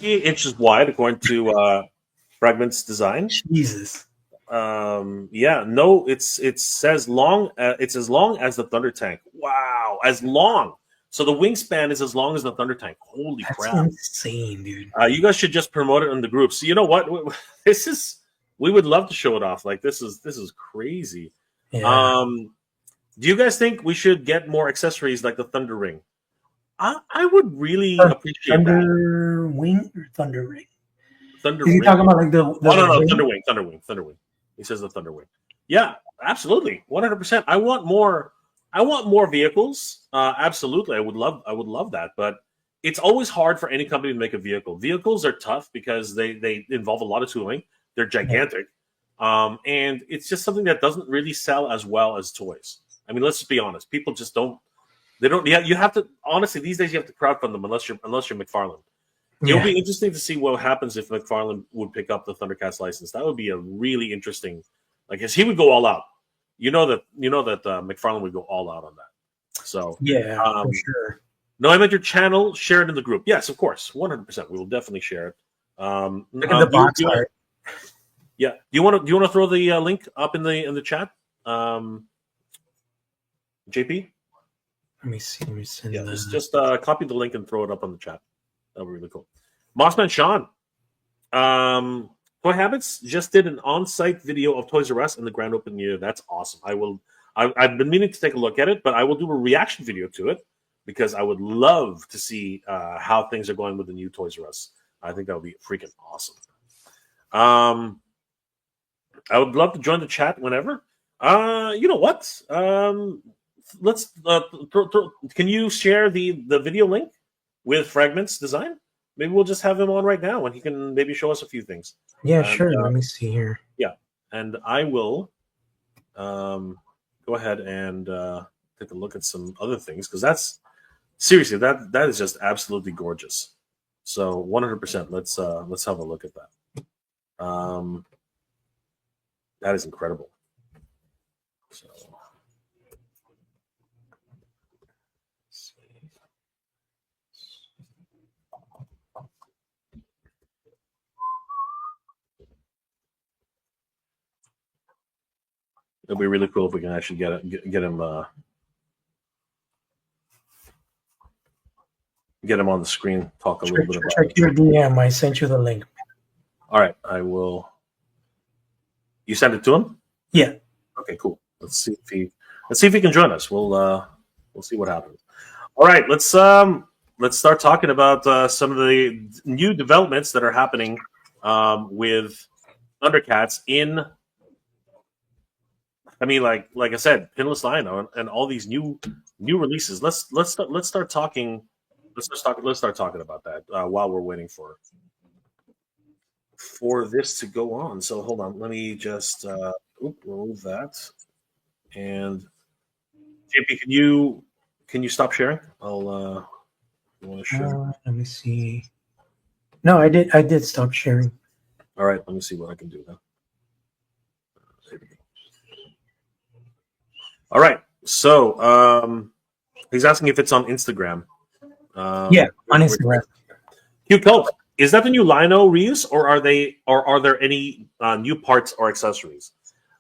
68 inches wide, according to Fragmintz design. Jesus. Yeah, no, it says long. It's as long as the Thunder Tank. Wow, as long. So the wingspan is as long as the Thunder Tank. Holy That's crap! insane, dude. You guys should just promote it in the group. So you know what? This is. We would love to show it off. Like this is crazy. Yeah. Do you guys think we should get more accessories like the Thunder Ring? I would really appreciate Thunder Wing or Thunder Ring? Thunder Is he Ring. talking about like the Oh no, ring? Thunder Wing. He says the Thunder Wing. Yeah, absolutely, 100%. I want more vehicles. Absolutely, I would love that. But it's always hard for any company to make a vehicle. Vehicles are tough because they involve a lot of tooling. They're gigantic, and it's just something that doesn't really sell as well as toys. I mean, let's just be honest. People just don't. They don't. Yeah, you have to. Honestly, these days you have to crowdfund them unless you're McFarlane. It'll be interesting to see what happens if McFarlane would pick up the Thundercats license. That would be a really interesting. Like, he would go all out. You know that McFarlane would go all out on that. So yeah, for sure. No, I meant your channel. Share it in the group. Yes, of course, 100%. We will definitely share it. Look at the box art. Yeah. Do you want to throw the link up in the chat, JP? Let me see. Let me send just copy the link and throw it up on the chat. That would be really cool. Mossman Sean. Toy Habits just did an on-site video of Toys R Us in the grand opening year. That's awesome. I've been meaning to take a look at it, but I will do a reaction video to it because I would love to see how things are going with the new Toys R Us. I think that would be freaking awesome. I would love to join the chat whenever. You know what? Let's can you share the video link with Fragmintz design? Maybe we'll just have him on right now and he can maybe show us a few things. Yeah, sure. Let me see here. Yeah, and I will go ahead and take a look at some other things because that's seriously that is just absolutely gorgeous. So 100%. Let's have a look at that. That is incredible. So. It'll be really cool if we can actually get him on the screen. Talk a little bit about. Check your DM. I sent you the link. All right, I will. You sent it to him? Yeah. Okay, cool. Let's see if he can join us. We'll see what happens. All right, let's start talking about some of the new developments that are happening with Thundercats in. I mean, like I said, Pinless Lion and all these new releases. Let's start talking. Let's start talking about that while we're waiting for this to go on. So hold on, let me just remove that. And JP, can you stop sharing? I'll you want to share? Let me see. No, I did stop sharing. All right, let me see what I can do now. All right, so he's asking if it's on Instagram. Yeah, on Instagram. Hugh Cult, is that the new Lino reuse, or are there any new parts or accessories?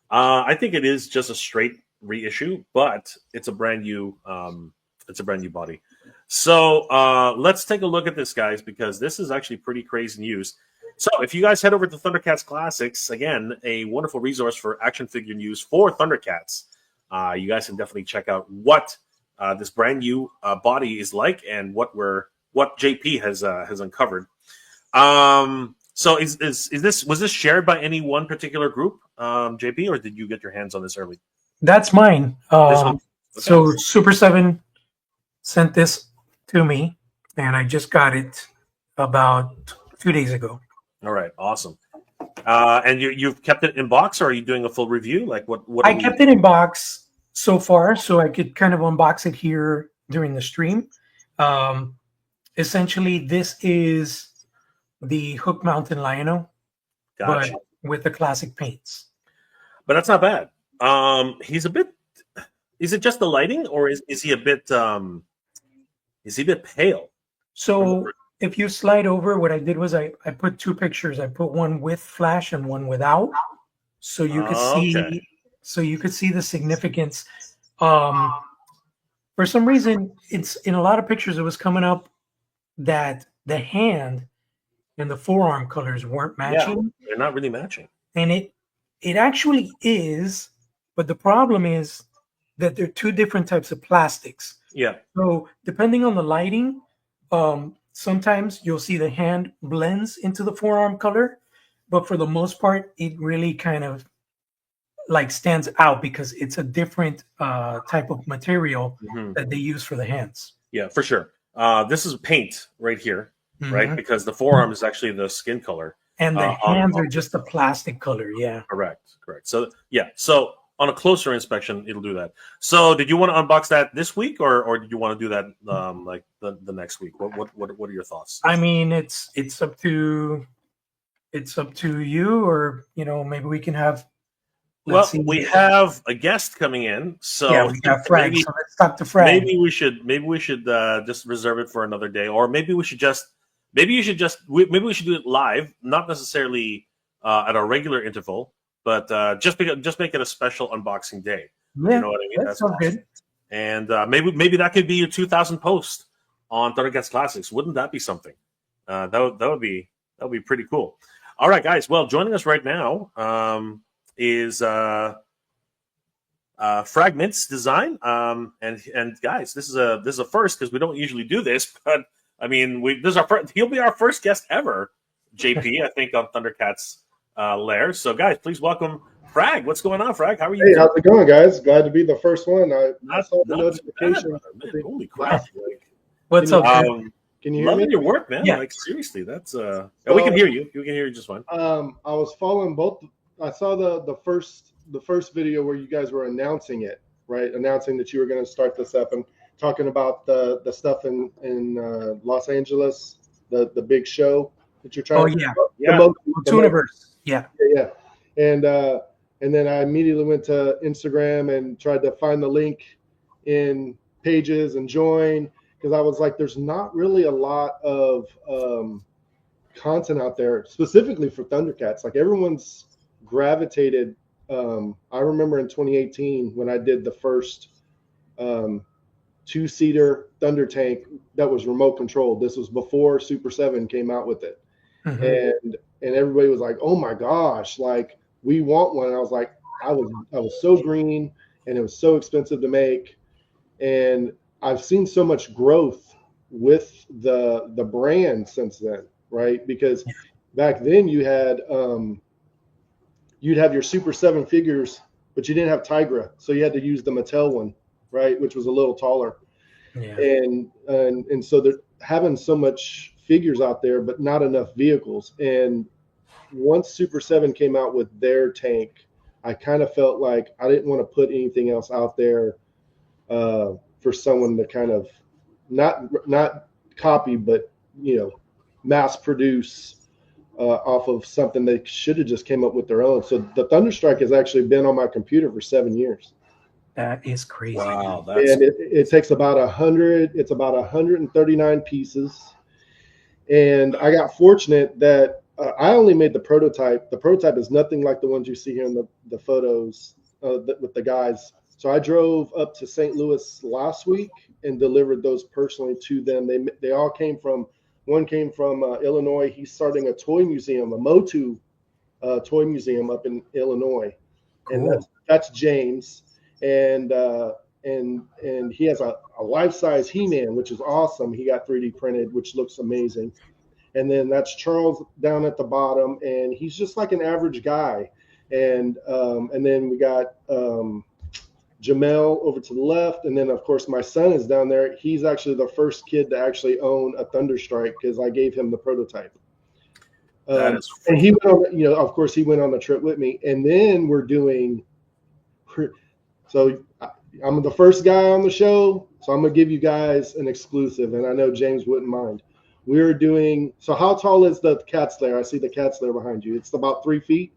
I think it is just a straight reissue, but it's a brand new body. So let's take a look at this, guys, because this is actually pretty crazy news. So if you guys head over to Thundercats Classics, again, a wonderful resource for action figure news for Thundercats. You guys can definitely check out what this brand new body is like and what JP has uncovered. So was this shared by any one particular group, JP, or did you get your hands on this early? That's mine. Okay. So Super 7 sent this to me, and I just got it about 2 days ago. All right, awesome. And you've kept it in box, or are you doing a full review? Like what? I kept it in box so far, so I could kind of unbox it here during the stream. Essentially, this is the Hook Mountain Lion-O, gotcha, but with the classic paints. But that's not bad. He's a bit. Is it just the lighting, or is he a bit? Is he a bit pale? So if you slide over, what I did was I put two pictures. I put one with flash and one without, so you could Okay. see the significance. Um, for some reason, it's in a lot of pictures. It was coming up that the hand and the forearm colors weren't Yeah, matching, they're not really matching. and it actually is. But the problem is that they're two different types of plastics. Yeah. So depending on the lighting, sometimes you'll see the hand blends into the forearm color, but for the most part, it really kind of like stands out because it's a different type of material Hmm. that they use for the hands. Yeah, for sure. This is paint right here, right? Mhm. Because the forearm is actually the skin color. And the hands On are just a plastic color. Yeah. correct, correct. So yeah, so on a closer inspection, it'll do that. So did you want to unbox that this week, or did you want to do that like the next week? What are your thoughts? I mean, it's up to you, or maybe we can have. Let's Well, see. we have a guest coming in, Yeah, so we got Frag. maybe So let's talk to Frag. maybe we should just reserve it for another day, or maybe we should just maybe maybe we should do it live, not necessarily at a regular interval, but just make it a special unboxing day. You Yeah, know what I mean? that sounds awesome. good. And maybe that could be your 2,000 post on Thundercats Classics. Wouldn't that be something? That would be pretty cool. All right, guys. Well, joining us right now is Fragmintz design. And guys, this is a first because we don't usually do this, but I mean, he'll be our first guest ever, JP. I think on Thundercats Lair. So, guys, please welcome Frag. What's going on, Frag? How are you? Hey, how's it going, guys? Glad to be the first one. I saw the Not notification. bad, man. Holy crap! Like, What's up, dude? Can you hear loving me? your work, man. Yeah. Like seriously, that's we can hear you. We can hear you just fine. I was following both. I saw the first video where you guys were announcing it, right? Announcing that you were going to start this up and talking about the stuff in Los Angeles, the big show that you're trying. Oh, to yeah. Yeah. Tooniverse. Yeah. Yeah. And then I immediately went to Instagram and tried to find the link in pages and join, because I was like, there's not really a lot of content out there specifically for Thundercats. Like everyone's gravitated. I remember in 2018 when I did the first two-seater Thunder tank that was remote controlled. This was before Super 7 came out with it. Mhm. And everybody was like, oh my gosh, like we want one. And I was like, I was so green and it was so expensive to make. And I've seen so much growth with the brand since then, right? Because back then you'd have your Super 7 figures, but you didn't have Tigra. So you had to use the Mattel one, right? Which was a little taller. Yeah. And so they're having so much figures out there, but not enough vehicles. And once Super 7 came out with their tank, I kind of felt like I didn't want to put anything else out there for someone to kind of not copy, but mass produce off of something they should have just came up with their own. So the Thunderstrike has actually been on my computer for 7 years. That is crazy. Wow, that's And it takes about 100. It's about 139 pieces. And I got fortunate that I only made the prototype. The prototype is nothing like the ones you see here in the photos with the guys. So I drove up to St. Louis last week and delivered those personally to them. They all came from, one came from Illinois. He's starting a toy museum, a Motu toy museum up in Illinois. Cool. And that's James. And he has a life-size He-Man, which is awesome. He got 3D printed, which looks amazing. And then that's Charles down at the bottom, and he's just like an average guy. And then we got Jamel over to the left, and then of course my son is down there. He's actually the first kid to actually own a Thunderstrike because I gave him the prototype. that is And he went on, of course he went on the trip with me. And then we're doing. So I'm the first guy on the show, so I'm gonna give you guys an exclusive, and I know James wouldn't mind. We're doing. So how tall is the Cat's Lair? I see the Cat's Lair behind you. It's about 3 feet.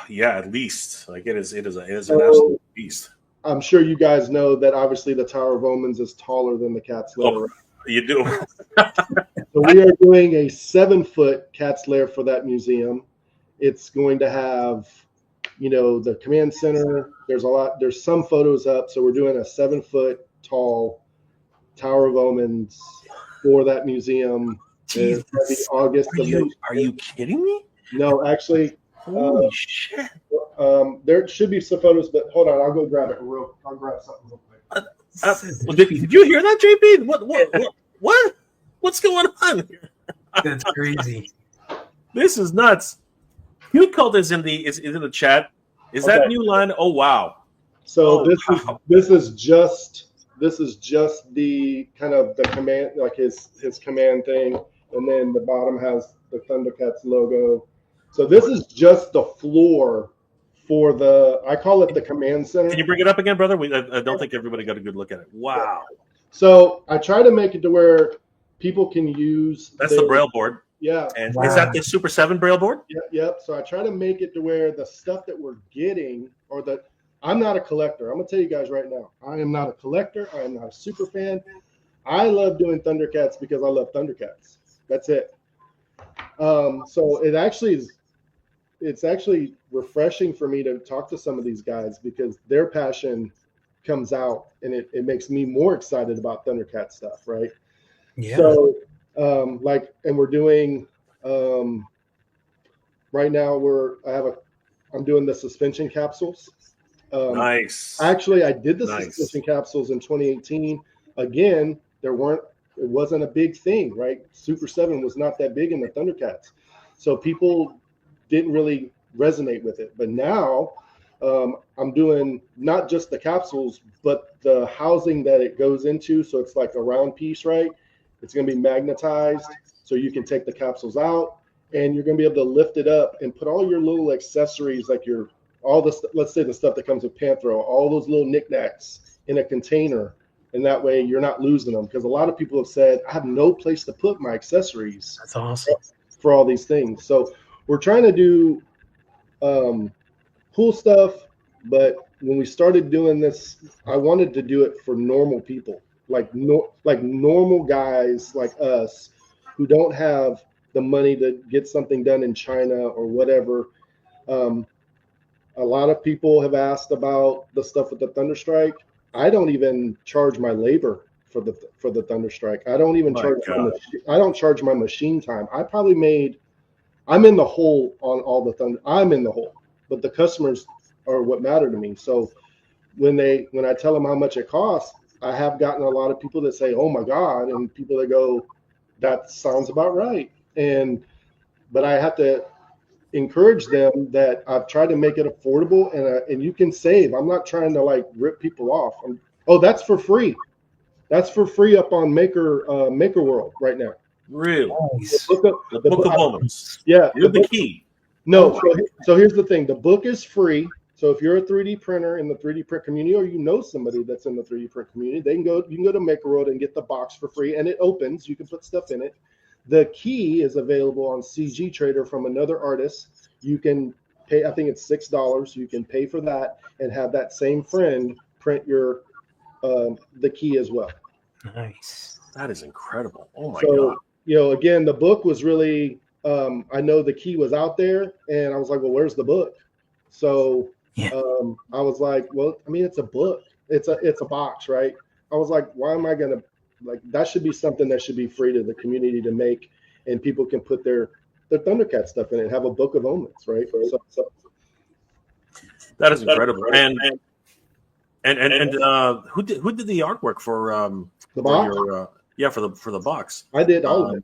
yeah, at least like it is an absolute beast. I'm sure you guys know that obviously the Tower of Omens is taller than the Cat's Lair. Oh, You do. So we are doing a 7-foot Cat's Lair for that museum. It's going to have, the command center. There's some photos up. So we're doing a 7-foot tall Tower of Omens for that museum. It's going to be August of next year. Are you kidding me? No, actually, Holy shit. there should be some photos, but hold on, I'll go grab it I'll grab something real quick. Did you hear that, JP? What's going on? That's crazy. This is nuts. Cute Cult is in the chat. Is that new line? Oh wow. So this is just the kind of the command, like his command thing, and then the bottom has the Thundercats logo. So this is just the floor for I call it the command center. Can you bring it up again, brother? I don't think everybody got a good look at it. Wow. So I try to make it to where people can use. That's the Braille board. Yeah. And is that the Super 7 Braille board? Yep. So I try to make it to where the stuff that we're getting, I'm not a collector. I'm going to tell you guys right now. I am not a collector. I am not a super fan. I love doing Thundercats because I love Thundercats. That's it. So it's actually refreshing for me to talk to some of these guys because their passion comes out and it makes me more excited about Thundercat stuff, right? Yeah. So and we're doing right now I'm doing the suspension capsules. Nice. Actually, I did the suspension capsules in 2018. Again, it wasn't a big thing, right? Super 7 was not that big in the Thundercats. So people didn't really resonate with it. But now I'm doing not just the capsules, but the housing that it goes into. So it's like a round piece, right? It's going to be magnetized so you can take the capsules out and you're going to be able to lift it up and put all your little accessories, like let's say the stuff that comes with Panthro, all those little knickknacks in a container. And that way you're not losing them. Because a lot of people have said, I have no place to put my accessories. That's awesome. For all these things. So we're trying to do cool stuff. But when we started doing this, I wanted to do it for normal people, like normal guys like us who don't have the money to get something done in China or whatever. A lot of people have asked about the stuff with the Thunderstrike. I don't even charge my labor for the Thunderstrike. I don't even I don't charge my machine time. I'm in the hole on all the Thunder. I'm in the hole, but the customers are what matter to me. So when I tell them how much it costs, I have gotten a lot of people that say, "Oh my God," and people that go, "That sounds about right." But I have to encourage them that I've tried to make it affordable and you can save. I'm not trying to like rip people off. That's for free. That's for free up on Maker World right now. Really? Nice. The book of Moments. Yeah. You're the key. No. So here's the thing. The book is free. So if you're a 3D printer in the 3D print community, or you know somebody that's in the 3D print community, you can go to Maker World and get the box for free, and it opens. You can put stuff in it. The key is available on CG Trader from another artist. You can pay, I think it's $6. You can pay for that and have that same friend print your the key as well. Nice. That is incredible. Oh my God. Again, the book was really I know the key was out there and I was like, well, where's the book? So I was like, well, I mean, it's a book. It's a box, right? I was like, why am I gonna that should be something that should be free to the community to make, and people can put their Thundercat stuff in it and have a book of omens, right? So that is incredible. And who did the artwork for the box? For the box. I did all of it.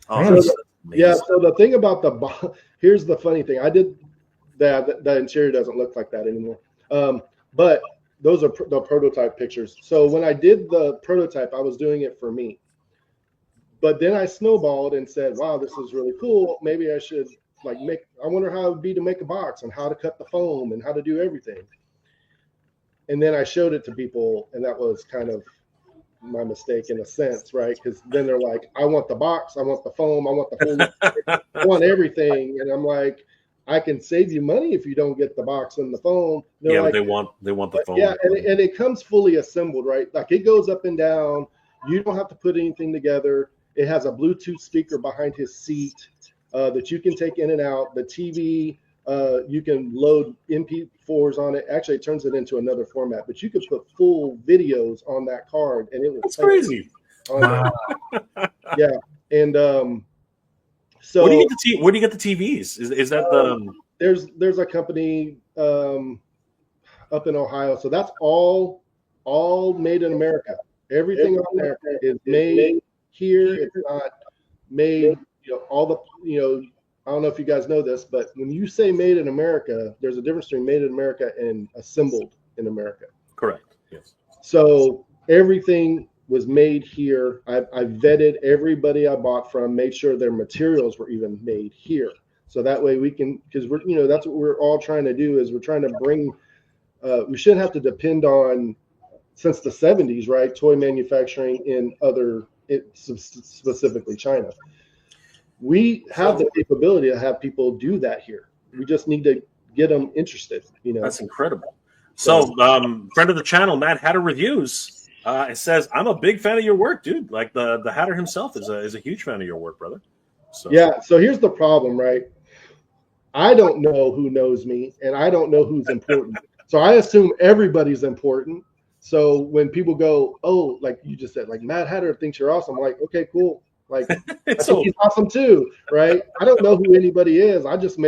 So the thing about the box, here's the funny thing. I did that. The interior doesn't look like that anymore. But those are the prototype pictures. So when I did the prototype, I was doing it for me. But then I snowballed and said, wow, this is really cool. Maybe I should I wonder how it would be to make a box and how to cut the foam and how to do everything. And then I showed it to people, and that was kind of my mistake in a sense, right? Because then they're like, I want the box, I want the foam, I want the whole, I want everything. And I'm like, I can save you money if you don't get the box and the foam. They're but they want the foam. Yeah, and it comes fully assembled, right? Like it goes up and down. You don't have to put anything together. It has a Bluetooth speaker behind his seat that you can take in and out. The TV, you can load MP4s on it. Actually, it turns it into another format, but you could put full videos on that card, and it will. That's crazy. Wow. Yeah, and so Where do you get the TVs? Is that the there's a company up in Ohio, so that's all made in America. Everything on there is made here. It's not made, all the, I don't know if you guys know this, but when you say made in America, there's a difference between made in America and assembled in America. correct? Yes. So everything was made here. I vetted everybody I bought from, made sure their materials were even made here. So that way we can, because we're, that's what we're all trying to do, is we're trying to bring, we shouldn't have to depend on, since the 70s, right, toy manufacturing in specifically China. We have the capability to have people do that here. We just need to get them interested. That's incredible. So, friend of the channel, Matt Hatter Reviews, it says, "I'm a big fan of your work, dude. Like the Hatter himself is a huge fan of your work, brother." So yeah. So here's the problem, right? I don't know who knows me, and I don't know who's important. So I assume everybody's important. So when people go, "Oh, like you just said, like Matt Hatter thinks you're awesome," I'm like, okay, cool. Like I think he's awesome too, right? I don't know who anybody is. I'm just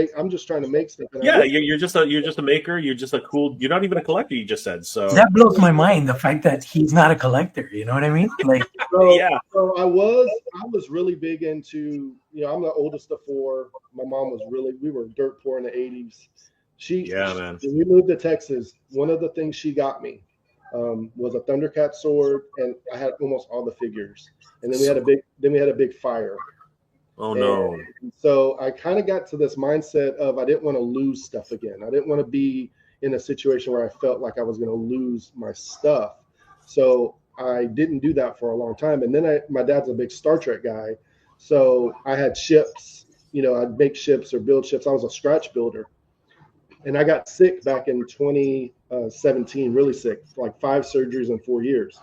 trying to make stuff. Yeah, you're just a maker. You're just a cool. You're not even a collector. You just said so. That blows my mind. The fact that he's not a collector. You know what I mean? Like, yeah. So I was really big into. I'm the oldest of four. My mom was we were dirt poor in the '80s. Man. When we moved to Texas, one of the things she got me was a Thundercat sword, and I had almost all the figures. And then we had a big fire. Oh no! And so I kind of got to this mindset of I didn't want to lose stuff again. I didn't want to be in a situation where I felt like I was going to lose my stuff. So I didn't do that for a long time. And then my dad's a big Star Trek guy, so I had ships. I'd make ships or build ships. I was a scratch builder, and I got sick back in 2017. Really sick, like 5 surgeries in 4 years.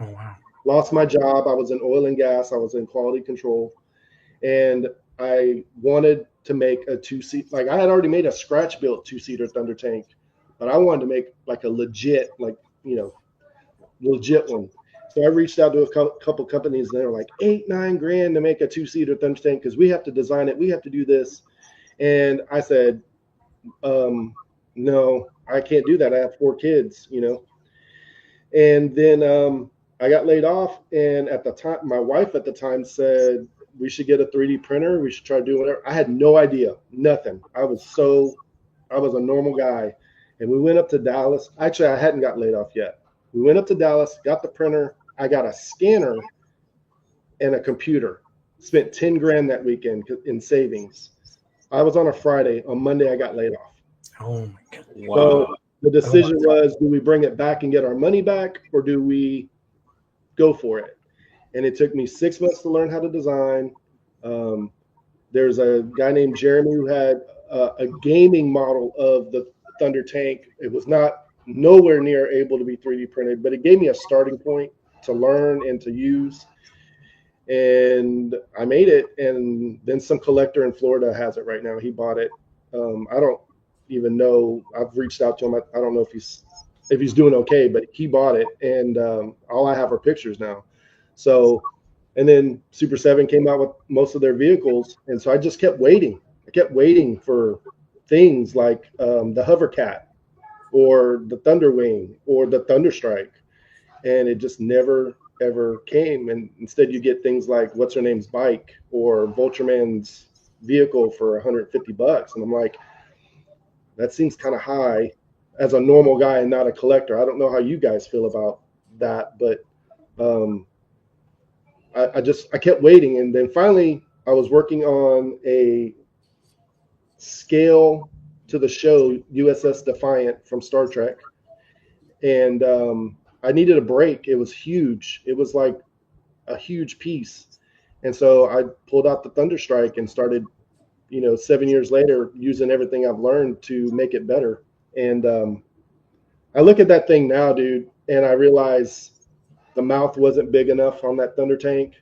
Oh wow! Lost my job. I was in oil and gas. I was in quality control. And I wanted to make a 2-seat. Like I had already made a scratch built 2-seater Thunder tank, but I wanted to make like a legit, legit one. So I reached out to a couple companies, and they were like $8-9 grand to make a 2-seater Thunder tank, because we have to design it. We have to do this. And I said, no, I can't do that. I have 4 kids, And then I got laid off, and at the time, my wife at the time said we should get a 3D printer. We should try to do whatever. I had no idea, nothing. I was a normal guy, and we went up to Dallas. Actually, I hadn't got laid off yet. We went up to Dallas, got the printer. I got a scanner and a computer. Spent 10 grand that weekend in savings. I was on a Friday. On Monday, I got laid off. Oh my God! Wow. So the decision was: do we bring it back and get our money back, or do we go for it? And it took me 6 months to learn how to design. There's a guy named Jeremy who had a gaming model of the Thunder tank. It was nowhere near able to be 3D printed, but it gave me a starting point to learn and to use. And I made it, and then some collector in Florida has it right now. He bought it. I don't even know. I've reached out to him. I don't know if he's doing okay, but he bought it, and all I have are pictures now. So, and then Super 7 came out with most of their vehicles, and so I just kept waiting. I kept waiting for things like the Hovercat or the Thunderwing or the Thunderstrike, and it just never ever came. And instead, you get things like what's her name's bike or Vultureman's vehicle for $150, and I'm like, that seems kind of high as a normal guy and not a collector. I don't know how you guys feel about that, but I kept waiting. And then finally I was working on a scale to the show USS Defiant from Star Trek. And I needed a break. It was huge. It was like a huge piece. And so I pulled out the Thunderstrike and started, 7 years later, using everything I've learned to make it better. And I look at that thing now, dude, and I realize the mouth wasn't big enough on that Thunder tank.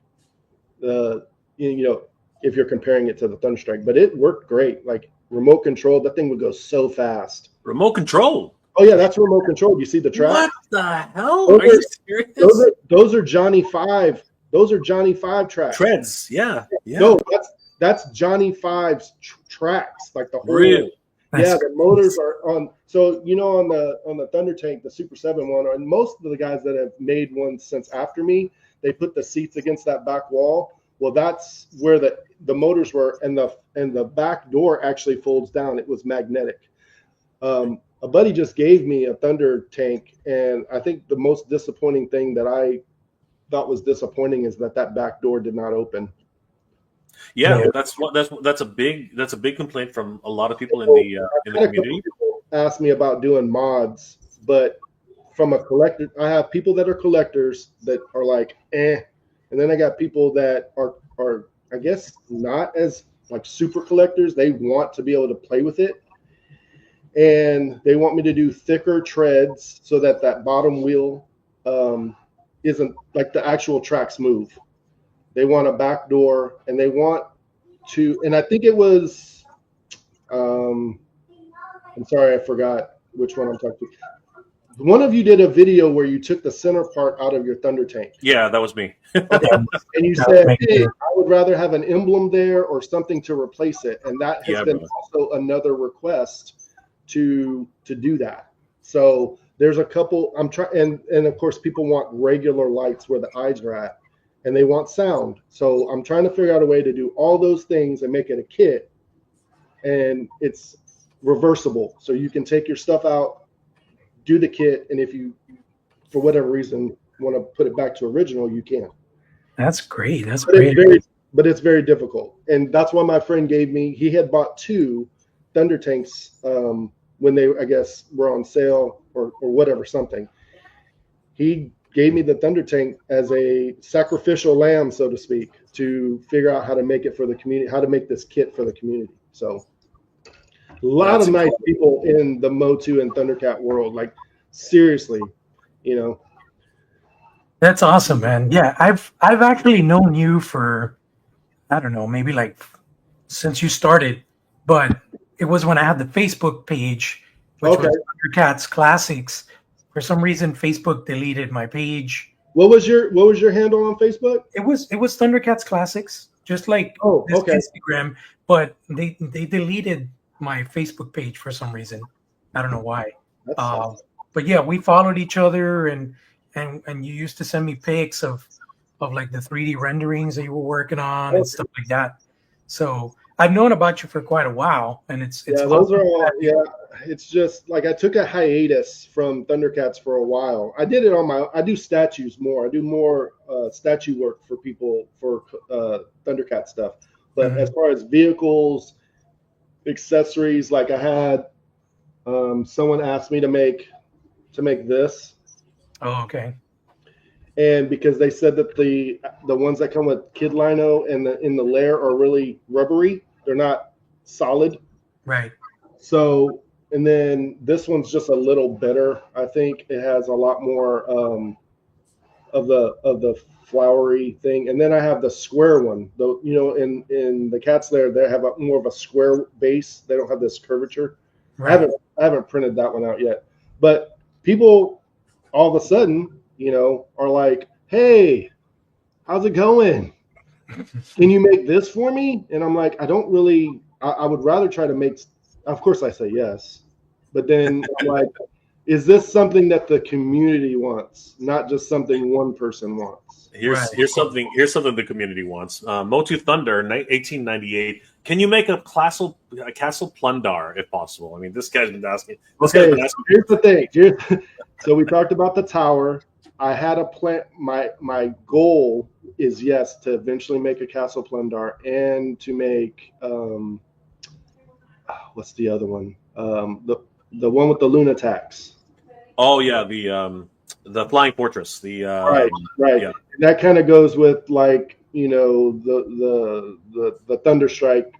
You know, if you're comparing it to the Thunderstrike, but it worked great. Like remote control, that thing would go so fast. Remote control. Oh yeah, that's remote control. You see the track? What the hell? Are you serious? Those are Johnny 5. Those are Johnny 5 tracks. Treads. Yeah. Yeah. No, that's Johnny 5's tracks. Like the whole. Really? Yeah, the motors are on. So you know, on the Thunder tank, the Super 7 one, and most of the guys that have made one since after me, they put the seats against that back wall. Well, that's where the motors were, and the back door actually folds down. It was magnetic. A buddy just gave me a Thunder tank, and I think the most disappointing thing that I thought was disappointing is that back door did not open. Yeah, that's a big complaint from a lot of people in the community. People ask me about doing mods, but from a collector, I have people that are collectors that are like, and then I got people that are I guess not as like super collectors. They want to be able to play with it, and they want me to do thicker treads so that bottom wheel isn't like the actual tracks move. They want a back door, and they want to, and I think it was, I'm sorry, I forgot which one I'm talking to. One of you did a video where you took the center part out of your Thunder tank. Yeah, that was me. Okay. And you said, hey, I would rather have an emblem there or something to replace it. And that has been also another request to do that. So there's a couple, I'm trying, and of course people want regular lights where the eyes are at, and they want sound. So I'm trying to figure out a way to do all those things and make it a kit, and it's reversible. So you can take your stuff out, do the kit, and if you, for whatever reason, want to put it back to original, you can. That's great. But it's very difficult. And that's why my friend gave me, he had bought 2 Thunder tanks when they, I guess, were on sale or whatever, something. He gave me the Thunder tank as a sacrificial lamb, so to speak, to figure out how to make it for the community, how to make this kit for the community. So a lot of nice people in the Motu and Thundercat world, like seriously, you know. That's awesome, man. Yeah, I've actually known you for, I don't know, maybe like since you started, but it was when I had the Facebook page, which was Thundercats Classics. For some reason, Facebook deleted my page. What was your handle on Facebook? It was Thundercats Classics, just like Instagram, but they deleted my Facebook page for some reason. I don't know why. But yeah, we followed each other, and you used to send me pics of like the 3D renderings that you were working on and stuff like that. So I've known about you for quite a while, and it's those are all it's just like I took a hiatus from Thundercats for a while. I did it on I do statues more. I do more statue work for people for Thundercat stuff. But as far as vehicles, accessories, like I had someone asked me to make this. Oh, okay. And because they said that the ones that come with Kid Lino and in the lair are really rubbery, they're not solid. Right. So, and then this one's just a little better. I think it has a lot more of the flowery thing. And then I have the square one. Though, you know, in the Cats Lair, they have more of a square base. They don't have this curvature. Right. I haven't printed that one out yet. But people all of a sudden, you know, are like, hey, how's it going? Can you make this for me? And I'm like, I don't really, I would rather try to make, of course I say yes. But then I'm like, is this something that the community wants, not just something one person wants? Here's something the community wants. Motu Thunder, 1898. Can you make a castle plundar if possible? I mean, this guy's been asking. Here's the thing. So we talked about the tower. I had a plan. My goal is to eventually make a castle plundar and to make what's the other one? The one with the Lunatax. Oh yeah, the flying fortress. Right. Yeah. And that kind of goes with, like, you know, the Thunderstrike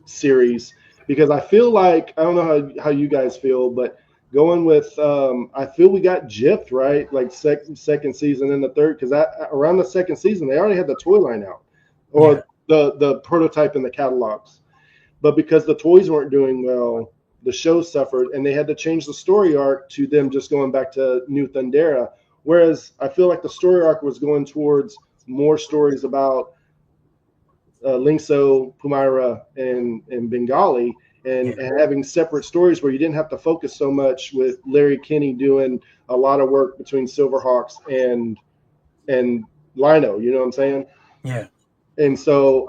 series, because I feel like, I don't know how you guys feel, but going with I feel we got gypped, right? Like second season and the third, because around the second season they already had the toy line out, or the prototype in the catalogs. But because the toys weren't doing well, the show suffered, and they had to change the story arc to them just going back to New Thundera. Whereas I feel like the story arc was going towards more stories about Linkso, Pumaira, and Bengali, and having separate stories where you didn't have to focus so much with Larry Kinney doing a lot of work between Silverhawks and Lino. You know what I'm saying? Yeah. And so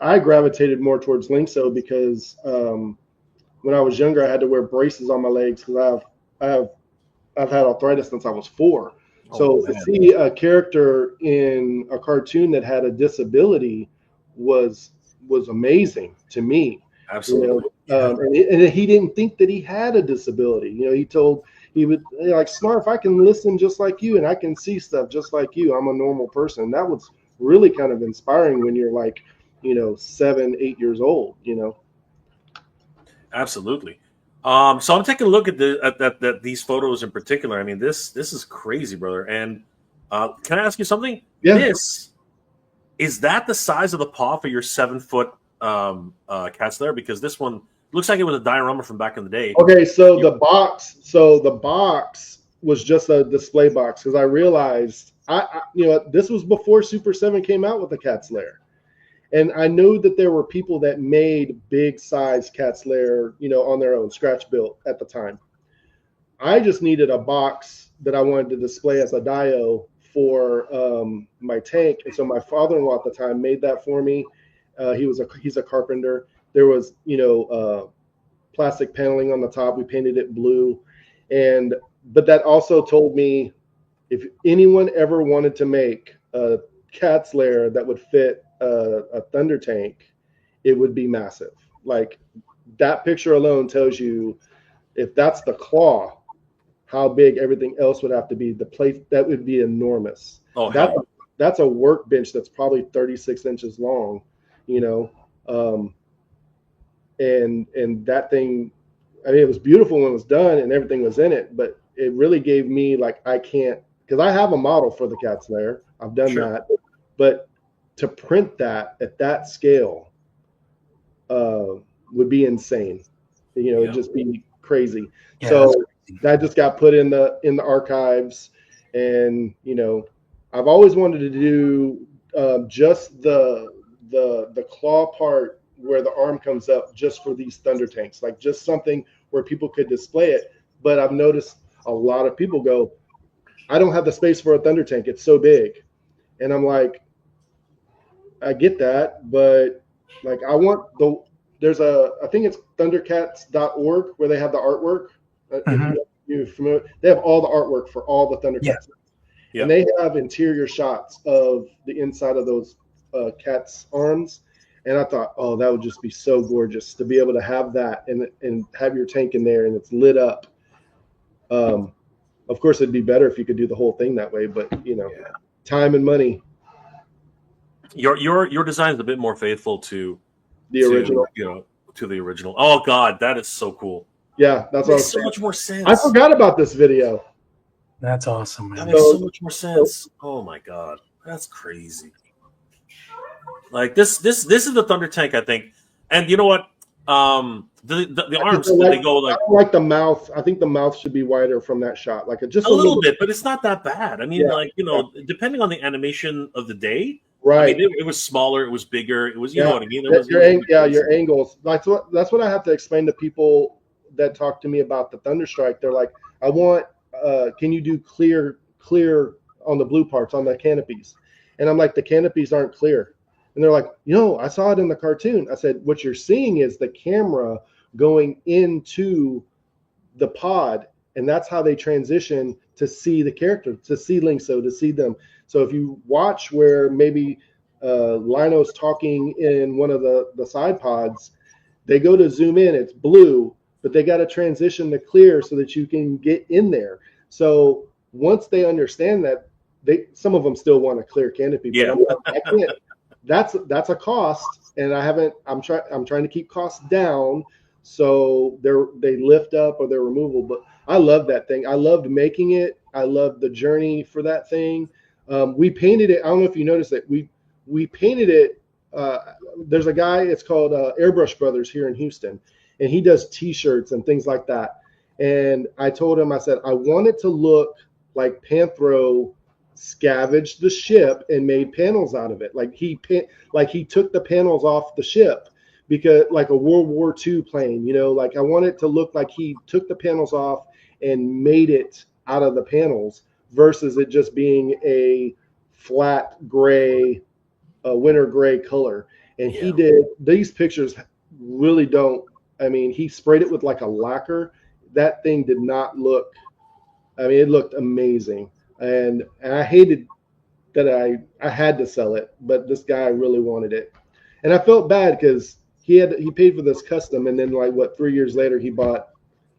I gravitated more towards Linkso because when I was younger, I had to wear braces on my legs because I've had arthritis since I was 4. So to see a character in a cartoon that had a disability was amazing to me. Absolutely. You know? And he didn't think that he had a disability. You know, he would like, Snarf, I can listen just like you and I can see stuff just like you. I'm a normal person. That was really kind of inspiring when you're like, 7, 8 years old, Absolutely. So I'm taking a look at these photos in particular. I mean, this is crazy, brother. And can I ask you something? Yeah. Is that the size of the paw for your 7-foot Cats Lair? Because this one looks like it was a diorama from back in the day. Okay, so the box was just a display box because I realized this was before Super 7 came out with the Cats Lair. And I know that there were people that made big size Cats Lair, on their own, scratch built at the time. I just needed a box that I wanted to display as a dio for my tank. And so my father-in-law at the time made that for me. He's a carpenter. There was, plastic paneling on the top. We painted it blue. But that also told me if anyone ever wanted to make a Cats Lair that would fit a Thunder tank, it would be massive. Like that picture alone tells you if that's the claw, how big everything else would have to be. The plate, that would be enormous. Oh, that's a workbench that's probably 36 inches long, and that thing, I mean, it was beautiful when it was done and everything was in it, but it really gave me like, I can't, because I have a model for the Cats Lair. I've done that, but to print that at that scale would be insane. It'd just be crazy. Yeah, so that just got put in the archives, and I've always wanted to do just the claw part where the arm comes up just for these Thunder tanks, like just something where people could display it. But I've noticed a lot of people go, I don't have the space for a Thunder tank. It's so big. And I'm like, I get that, but like I want I think it's thundercats.org where they have the artwork. If you're familiar, they have all the artwork for all the Thundercats. Yeah. And they have interior shots of the inside of those cats' arms. And I thought, oh, that would just be so gorgeous to be able to have that and have your tank in there and it's lit up. Of course, it'd be better if you could do the whole thing that way, but time and money. Your design is a bit more faithful to the original. To the original. Oh God, that is so cool. Yeah, that's makes so much more sense. I forgot about this video. That's awesome, man. That makes so much more sense. Oh my God, that's crazy. Like this is the Thunder tank, I think. And you know what? The arms they go like. I like the mouth. I think the mouth should be wider from that shot, like just a little bit, but it's not that bad. I mean, depending on the animation of the day. Right. I mean, it was smaller, it was bigger, it was know what I mean. Your angles. That's what I have to explain to people that talk to me about the Thunderstrike. They're like, I want can you do clear on the blue parts on the canopies? And I'm like, the canopies aren't clear. And they're like, I saw it in the cartoon. I said, what you're seeing is the camera going into the pod, and that's how they transition to see the character, to see Linkso, to see them. So if you watch where maybe Lino's talking in one of the side pods, they go to zoom in, it's blue, but they got to transition to clear so that you can get in there. So once they understand that, some of them still want a clear canopy. Yeah. That's a cost, and I'm trying to keep costs down so they lift up or they're removable. But I love that thing. I loved making it. I loved the journey for that thing. We painted it. I don't know if you noticed that we painted it. There's a guy. It's called Airbrush Brothers here in Houston, and he does T-shirts and things like that. And I told him, I said, I want it to look like Panthro scavenged the ship and made panels out of it. Like he took the panels off the ship, because like a World War II plane, you know, like I want it to look like he took the panels off and made it out of the panels versus it just being a flat gray, winter gray color. And he did, these pictures really don't, I mean, he sprayed it with like a lacquer. That thing did not look, I mean, it looked amazing. And I hated that I had to sell it, but this guy really wanted it. And I felt bad because he paid for this custom, and then like 3 years later he bought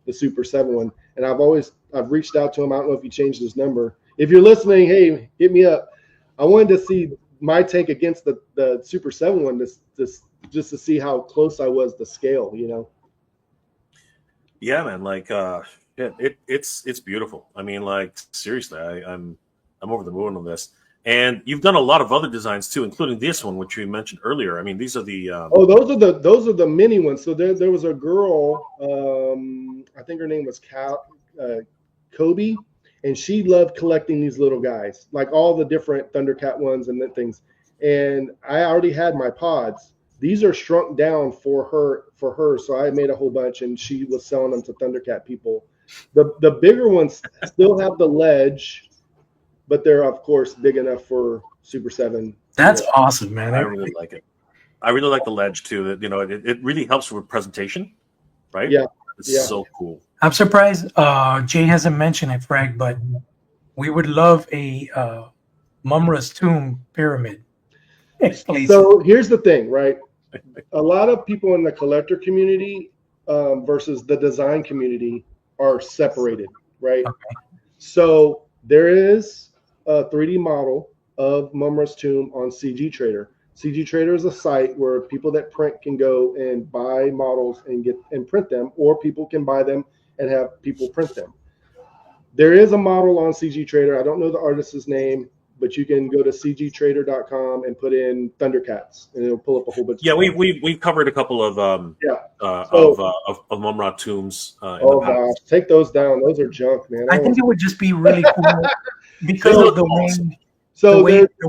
the Super 7 one. And I've reached out to him. I don't know if he changed his number. If you're listening, hey, hit me up. I wanted to see my tank against the Super 7 one, just to see how close I was to scale, you know. Yeah, man. Like, it's beautiful. I mean, like, seriously, I'm over the moon on this. And you've done a lot of other designs too, including this one, which you mentioned earlier. I mean, these are the those are the mini ones. So there was a girl, I think her name was Kobe, and she loved collecting these little guys, like all the different Thundercat ones and things. And I already had my pods. These are shrunk down for her. So I made a whole bunch, and she was selling them to Thundercat people. The bigger ones still have the ledge, but they're of course big enough for Super 7. That's awesome, man. I really like it. I really like the ledge too. That, you know, it really helps with presentation, right? Yeah, it's so cool. I'm surprised Jay hasn't mentioned it, Frag, but we would love a Mumra's Tomb pyramid. So here's the thing, right? A lot of people in the collector community versus the design community are separated, right? Okay. So there is a 3D model of Mumra's Tomb on CG Trader. CG Trader is a site where people that print can go and buy models and print them, or people can buy them and have people print them. There is a model on CG Trader. I don't know the artist's name, but you can go to cgtrader.com and put in Thundercats, and it'll pull up a whole bunch. Yeah, we've covered a couple of Mumra tombs. Oh gosh, take those down. Those are junk, man. I think it would just be really cool because of the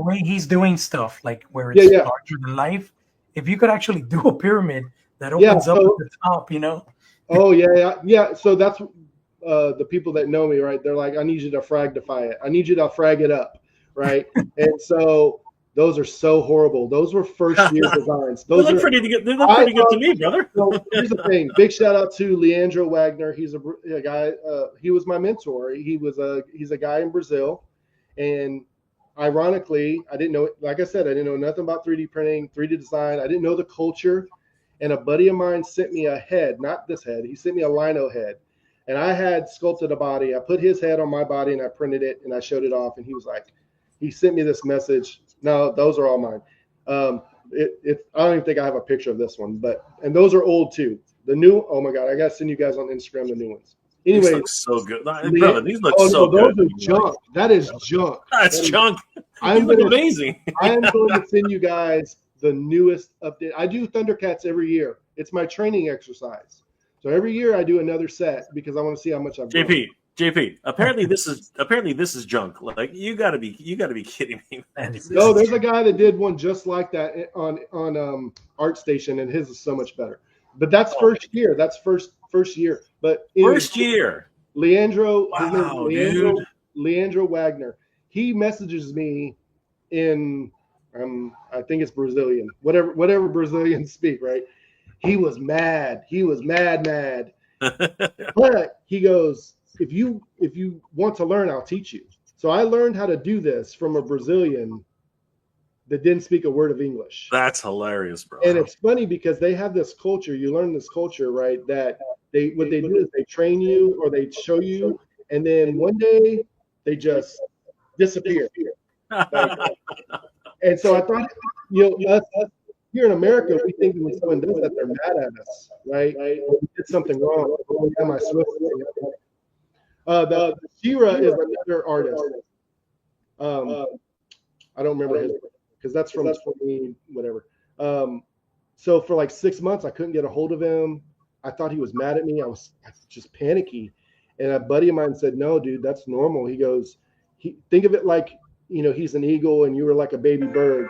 way he's doing stuff, like where it's larger than life. If you could actually do a pyramid that opens up at the top, you know. Oh yeah. So that's the people that know me, right? They're like, I need you to fragify it. I need you to frag it up. Right, and so those are so horrible. Those were first year designs. Those look pretty good. They look pretty good to me, brother. So here's the thing. Big shout out to Leandro Wagner. He's a guy. He was my mentor. He's a guy in Brazil, and ironically, I didn't know. Like I said, I didn't know nothing about 3D printing, 3D design. I didn't know the culture. And a buddy of mine sent me a head, not this head. He sent me a lino head, and I had sculpted a body. I put his head on my body, and I printed it, and I showed it off, and he was like. He sent me this message. No, those are all mine. I don't even think I have a picture of this one, and those are old too. The new, oh my God, I gotta send you guys on Instagram the new ones. Anyway, these look so good, brother. These look so good. Those are junk. That is junk. That's junk. Amazing. I am going to send you guys the newest update. I do Thundercats every year. It's my training exercise. So every year I do another set because I want to see how much I've done. JP, apparently this is junk. Like you gotta be kidding me. No, there's a guy that did one just like that on ArtStation, and his is so much better. But that's first year. That's first year. But first year. Leandro, wow, Leandro Wagner. He messages me in I think it's Brazilian. Whatever Brazilians speak, right? He was mad. He was mad. But he goes, if you want to learn, I'll teach you. So I learned how to do this from a Brazilian that didn't speak a word of English. That's hilarious, bro. And it's funny because they have this culture. You learn this culture, right? That what they do is they train you or they show you, and then one day they just disappear. And so I thought, here in America, we think when someone does that, they're mad at us, right? We did something wrong. Oh, yeah, my Swift thing. The Shira is another artist. I don't remember his because that's from 20 whatever. So for like 6 months, I couldn't get a hold of him. I thought he was mad at me. I was just panicky. And a buddy of mine said, "No, dude, that's normal." He goes, think of it like, he's an eagle and you were like a baby bird.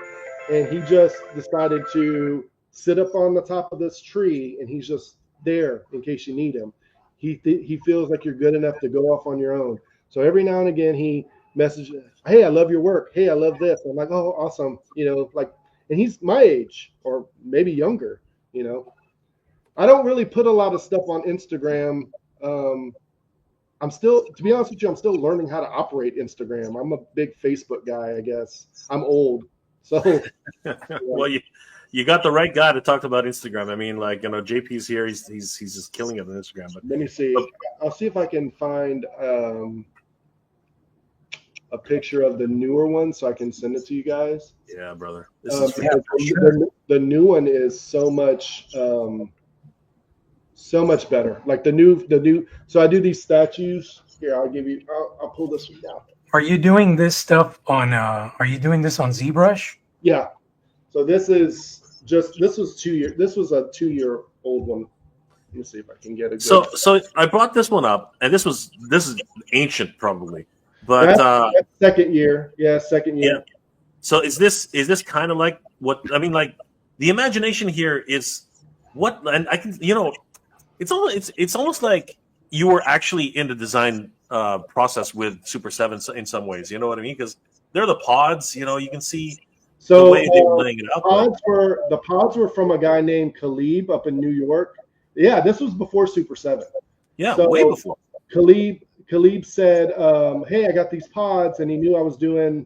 And he just decided to sit up on the top of this tree and he's just there in case you need him. He feels like you're good enough to go off on your own. So every now and again, he messages, "Hey, I love your work. Hey, I love this." I'm like, "Oh, awesome." And he's my age or maybe younger, I don't really put a lot of stuff on Instagram. To be honest with you, I'm still learning how to operate Instagram. I'm a big Facebook guy, I guess. I'm old. So, well, you got the right guy to talk about Instagram. I mean, like, JP's here. He's just killing it on Instagram. But let me see. I'll see if I can find a picture of the newer one so I can send it to you guys. Yeah, brother. The new one is so much better. Like the new. So I do these statues. Here, I'll pull this one down. Are you doing this stuff on? Are you doing this on ZBrush? Yeah. So this was a 2-year-old one. Let me see if I can get it. So I brought this one up, and this is ancient probably, but that's second year. Yeah, second year. Yeah. So is this kind of like what I mean? Like the imagination here is what, and I can it's almost like you were actually in the design process with Super 7 in some ways. You know what I mean? Because they're the pods. You can see the way they were laying it out. The pods were from a guy named Khalib up in New York. Yeah, this was before Super 7. Yeah, so way before. Khalib said, "Hey, I got these pods," and he knew I was doing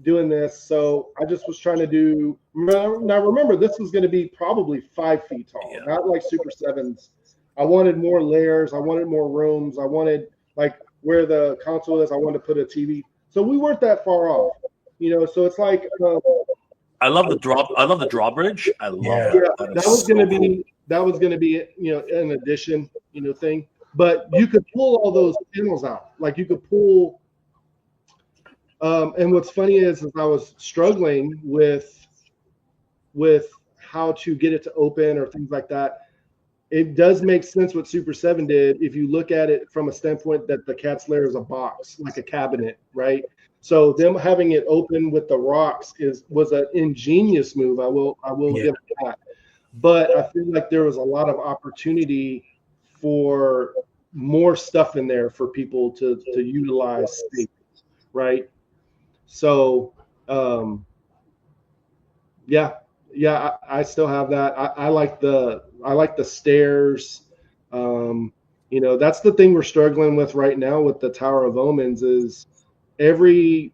this, so I just was trying to do. Now remember, this was going to be probably 5 feet tall, not like Super 7's. I wanted more layers. I wanted more rooms. I wanted like where the console is. I wanted to put a TV. So we weren't that far off, So it's like. I love the drawbridge. I love that. That was going to be an addition, thing. But you could pull all those panels out. Like you could pull. And what's funny is I was struggling with how to get it to open or things like that. It does make sense what Super 7 did if you look at it from a standpoint that the Cat's Lair is a box, like a cabinet, right? So them having it open with the rocks was an ingenious move. I will give it that. But I feel like there was a lot of opportunity for more stuff in there for people to utilize space, right? So, I still have that. I like the stairs. That's the thing we're struggling with right now with the Tower of Omens is every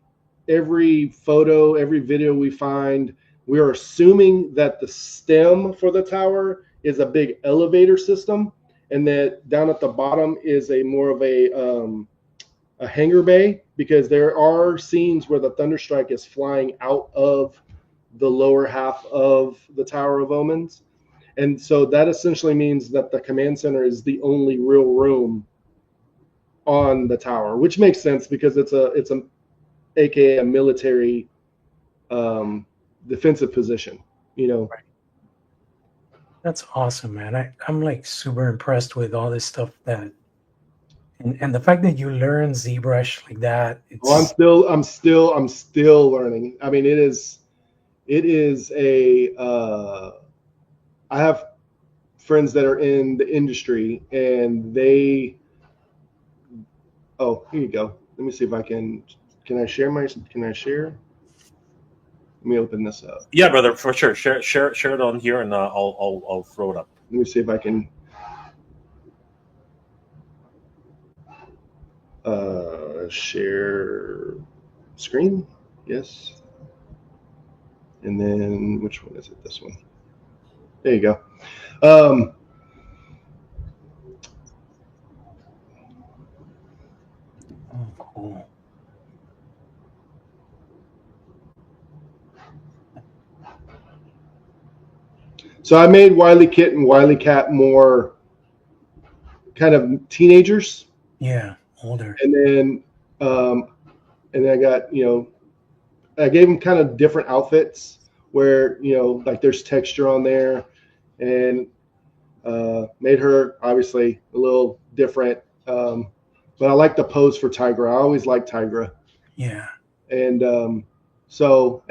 photo, every video we find, we are assuming that the stem for the tower is a big elevator system, and that down at the bottom is a more of a hangar bay, because there are scenes where the Thunderstrike is flying out of the lower half of the Tower of Omens. And so that essentially means that the command center is the only real room on the tower, which makes sense because it's a aka a military defensive position, Right. That's awesome, man. I'm like super impressed with all this stuff and the fact that you learn ZBrush like that. I'm still learning. I mean, it is I have friends that are in the industry and here you go. Let me see if I can I share? Let me open this up. Yeah, brother, for sure. Share it on here, and I'll throw it up. Let me see if I can. Share screen. Yes. And then which one is it? This one. There you go. Oh, cool. So I made Wily Kit and Wily Cat more kind of teenagers. Yeah, older. And then I got, I gave them kind of different outfits where, like there's texture on there, and made her obviously a little different. But I like the pose for Tigra. I always liked Tigra. Yeah. And and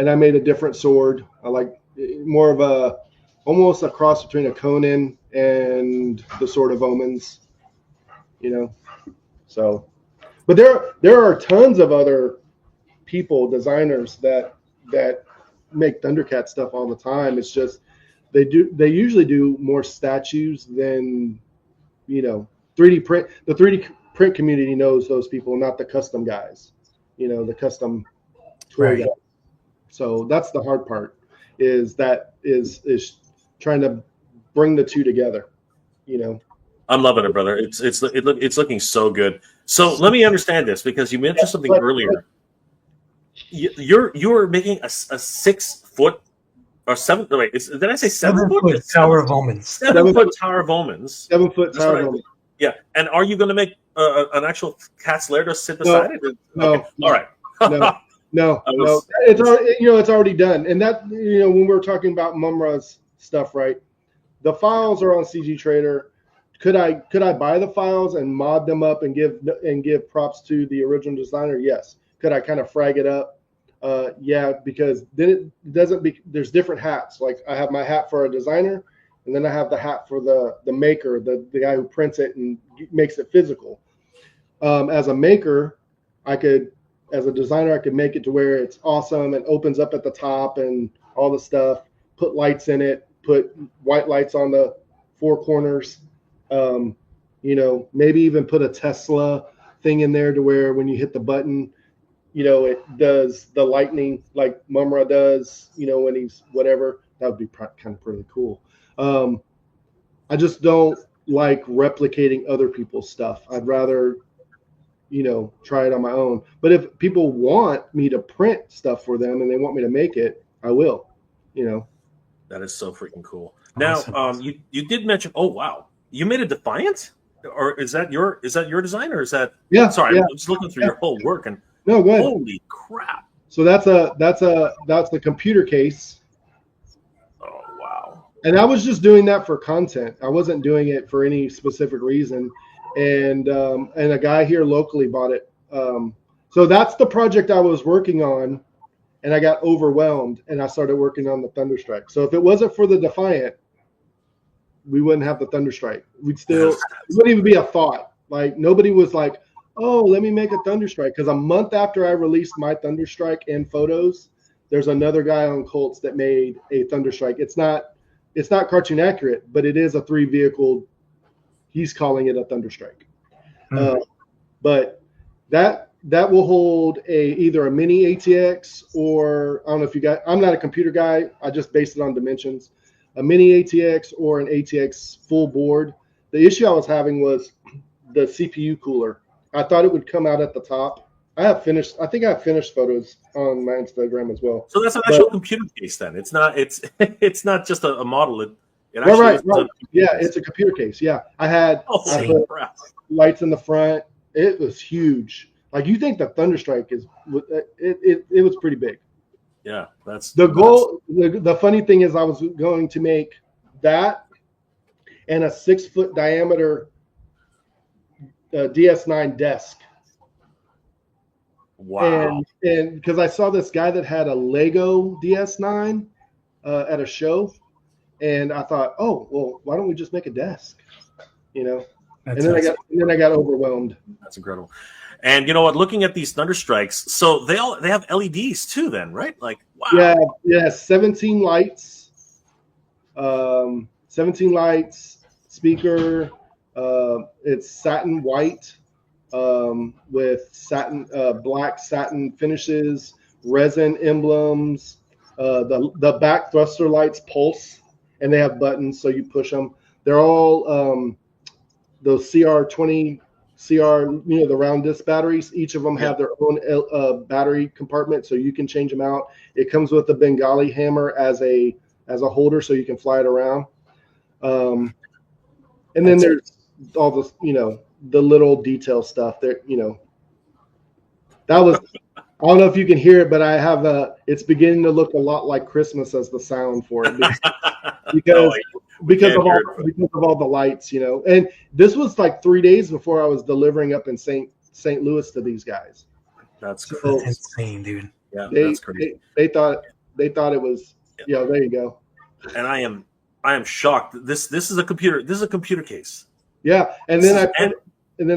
I made a different sword. I like more of almost a cross between a Conan and the Sword of Omens, So, but there are tons of other people, designers that make Thundercat stuff all the time. It's just they usually do more statues than 3D print. The 3D print community knows those people, not the custom guys. The custom toy guys. So that's the hard part. Is trying to bring the two together. I'm loving it, brother. It's looking so good. So let me understand this, because you mentioned something earlier. You're making a 6 foot or 7. Wait, did I say 7 foot? Tower of Omens. 7 foot Tower of Omens. 7 foot Tower of Omens. Yeah, and are you going to make an actual Cat's Lair to sit beside it? No. Okay. All right. No. It's already done. And that when we're talking about Mumra's stuff, right? The files are on CG Trader. Could I buy the files and mod them up and give props to the original designer? Yes. Could I kind of frag it up? Yeah, because then it doesn't there's different hats. Like I have my hat for a designer, and then I have the hat for the maker, the guy who prints it and makes it physical. As a maker, as a designer, I could make it to where it's awesome and opens up at the top and all the stuff, put lights in it, put white lights on the 4 corners, maybe even put a Tesla thing in there to where when you hit the button, it does the lightning like Mumra does, when he's whatever. That would be kind of pretty cool. I just don't like replicating other people's stuff. I'd rather, try it on my own. But if people want me to print stuff for them and they want me to make it, I will, That is so freaking cool. Awesome. Now, you did mention, oh, wow. You made a Defiant? Or is that your design, or is that? Yeah. Sorry, yeah. I'm just looking through your whole work, and no, go ahead. Holy crap! So that's the computer case. Oh wow! And I was just doing that for content. I wasn't doing it for any specific reason. And a guy here locally bought it. So that's the project I was working on, and I got overwhelmed, and I started working on the Thunderstrike. So if it wasn't for the Defiant, we wouldn't have the Thunderstrike. It wouldn't even be a thought. Like nobody was like, oh, let me make a Thunderstrike. Because a month after I released my Thunderstrike and photos, there's another guy on Colts that made a Thunderstrike. It's not cartoon accurate, but it is a 3-vehicle. He's calling it a Thunderstrike. But that will hold either a mini ATX, or I don't know if you got. I'm not a computer guy. I just based it on dimensions. A mini ATX or an ATX full board. The issue I was having was the CPU cooler. I thought it would come out at the top. I think I have finished photos on my Instagram as well. So that's an actual computer case then. It's not just a model. It actually right. Yeah, it's a computer case. Yeah. I put lights in the front. It was huge. Like you think the Thunderstrike it was pretty big. Yeah, that's the goal. The funny thing is I was going to make that and a 6-foot diameter DS9 desk. Wow. And because I saw this guy that had a Lego DS9 at a show, and I thought, oh, well, why don't we just make a desk? And then I got overwhelmed. That's incredible. And you know what? Looking at these Thunderstrikes, so they have LEDs too, then, right? Like, wow. Yeah, 17 lights, 17 lights, speaker. It's satin white with satin, black satin finishes, resin emblems. The back thruster lights pulse, and they have buttons, so you push them. They're all those CR20. The round disc batteries. Each of them have their own battery compartment, so you can change them out. It comes with a Bengali hammer as a as a holder so you can fly it around. And then there's all this, the little detail stuff there, that was, I don't know if you can hear it, but I have it's beginning to look a lot like Christmas as the sound for it because of all the lights, and this was like 3 days before I was delivering up in St. Louis to these guys. That's insane, dude. Yeah, that's crazy. They thought it was, there you go. And I am shocked. This is a computer. This is a computer case. Yeah, and then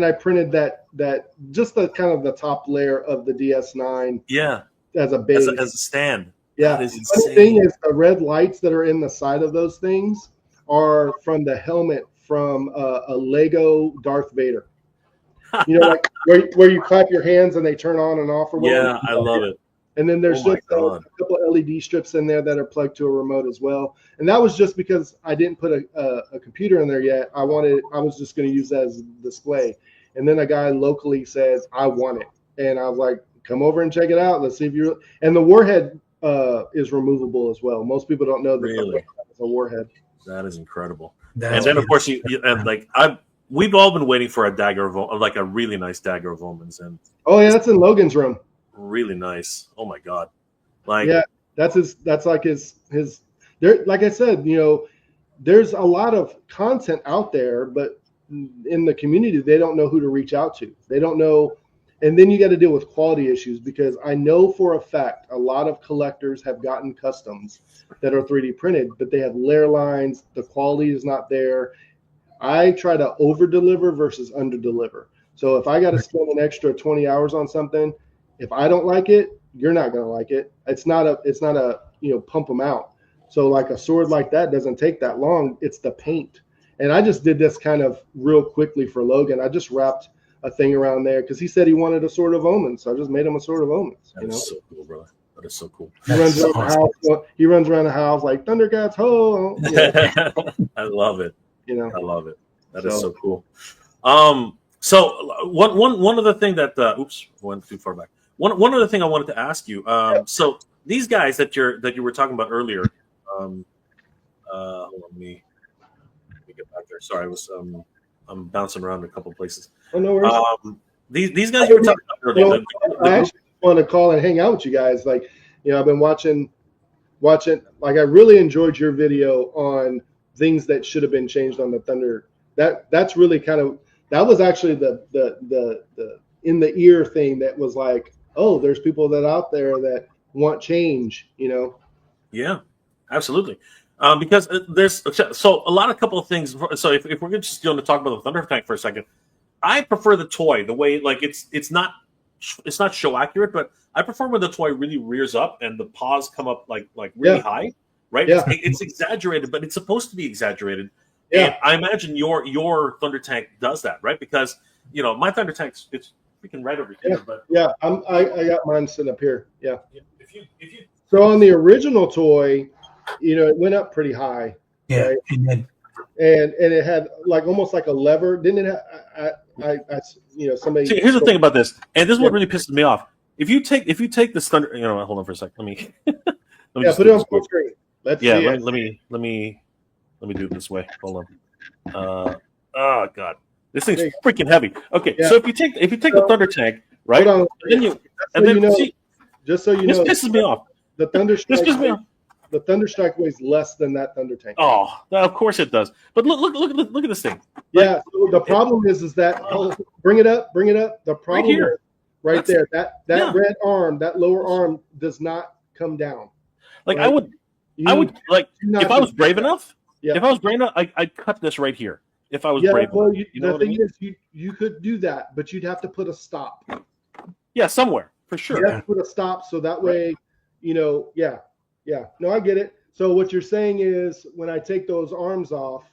I printed that just the kind of the top layer of the DS9. Yeah, as a base, as a stand. Yeah, that is insane. The thing is, the red lights that are in the side of those things are from the helmet from a Lego Darth Vader. Like where you clap your hands and they turn on and off or whatever. Yeah, I love it. And then there's just a couple LED strips in there that are plugged to a remote as well. And that was just because I didn't put a computer in there yet. I was just going to use that as a display. And then a guy locally says, I want it. And I was like, come over and check it out. Let's see if you. And the warhead is removable as well. Most people don't know that really? It's a warhead. That is incredible. And then, of course, we've all been waiting for a dagger of like a really nice dagger of omens. And that's in Logan's room. Really nice. Oh my god. That's like his there, like I said, there's a lot of content out there, but in the community they don't know who to reach out to. They don't know, and then you got to deal with quality issues, because I know for a fact a lot of collectors have gotten customs that are 3D printed, but they have layer lines, the quality is not there. I try to over deliver versus under deliver. So if I got to spend an extra 20 hours on something, if I don't like it, you're not going to like it. It's not a pump them out. So like a sword like that doesn't take that long. It's the paint. And I just did this kind of real quickly for Logan. I just wrapped a thing around there because he said he wanted a Sword of Omens. So I just made him a Sword of Omens. That is so cool, brother. That is so cool. He runs around the house like Thundercats, ho! I love it. I love it. That is so cool. So one other thing that went too far back. One other thing I wanted to ask you. So these guys that you were talking about earlier. Hold on, let me get back there. Sorry, I'm bouncing around a couple of places. Oh, no worries. These guys you were talking about earlier. I actually want to call and hang out with you guys. Like, I've been watching. Like, I really enjoyed your video on things that should have been changed on the Thunder. That's really kind of, that was actually the in the ear thing that was like, oh, there's people that out there that want change, Yeah, absolutely. Because there's so a couple of things. So if we're just going to talk about the Thunder Tank for a second, I prefer the toy the way, like, it's not show accurate, but I prefer when the toy really rears up and the paws come up like really high, right? Yeah. It's exaggerated, but it's supposed to be exaggerated. Yeah. And I imagine your Thunder Tank does that, right? Because my Thunder Tank's it's freaking right over here. But I got mine sitting up here. Yeah. If you So on the original toy, it went up pretty high. Yeah. Right? And it had like almost like a lever. Didn't it? Somebody. See, here's the thing about this, and this is what really pisses me off. If you take this Thunder, hold on for a second. Let me put it on full screen. Let's see it. Let me do it this way. Hold on. Oh god, this thing's freaking heavy. Okay, so if you take the Thunder Tank, right? Hold on. Just so you know, this pisses me off. The Thunderstrike. This pisses me off. The Thunderstrike weighs less than that Thunder Tank. Oh, of course it does. But look at this thing. Yeah. So the problem is that bring it up. The problem Right here. is right there. That red arm, that lower arm, does not come down. Like right? I would like if I was brave enough. Yeah. If I was brave enough, I'd cut this right here. If I was brave enough. The thing is, you could do that, but you'd have to put a stop. Yeah, somewhere for sure. You have to put a stop so that way, Yeah. No, I get it. So what you're saying is when I take those arms off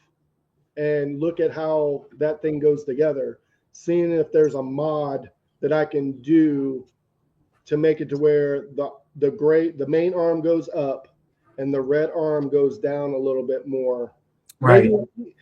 and look at how that thing goes together, seeing if there's a mod that I can do to make it to where the main arm goes up and the red arm goes down a little bit more. right.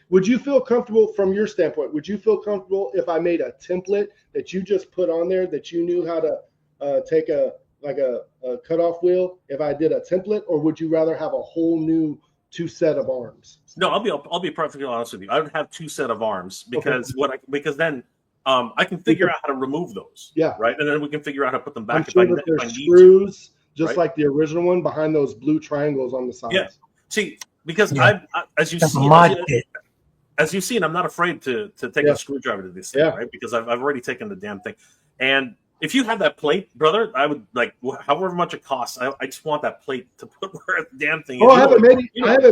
Would you feel comfortable from your standpoint? Would you feel comfortable if I made a template that you just put on there that you knew how to take a a cutoff wheel if I did a template, or would you rather have a whole new 2 set of arms? No, I'll be perfectly honest with you. I would have 2 set of arms because because then I can figure out how to remove those. Yeah. Right, and then we can figure out how to put them back. I'm if sure I, that if I there's need screws, just right? like the original one, behind those blue triangles on the sides. Yeah. See, because as you've That's a seen, mod kit. as you've seen, I'm not afraid to take a screwdriver to this thing, right? Because I've already taken the damn thing. And if you have that plate, brother, I would like however much it costs. I just want that plate to put where the damn thing is. Oh, I haven't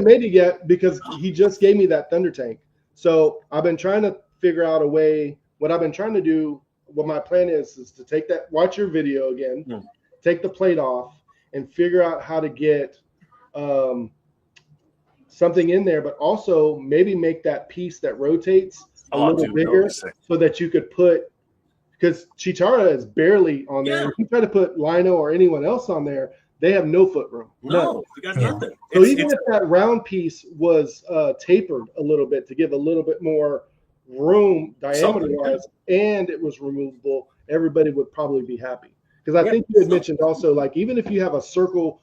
made it yet because he just gave me that Thunder tank. So I've been trying to figure out a way. What I've been trying to do, what my plan is to take that, watch your video again, take the plate off, and figure out how to get something in there, but also maybe make that piece that rotates a little bigger so that you could put, because Chitara is barely on there. If you try to put Lino or anyone else on there, they have no foot room. No, you got nothing. So even if that round piece was tapered a little bit to give a little bit more room diameter-wise, and it was removable, everybody would probably be happy. Because I think you had mentioned also, like, even if you have a circle,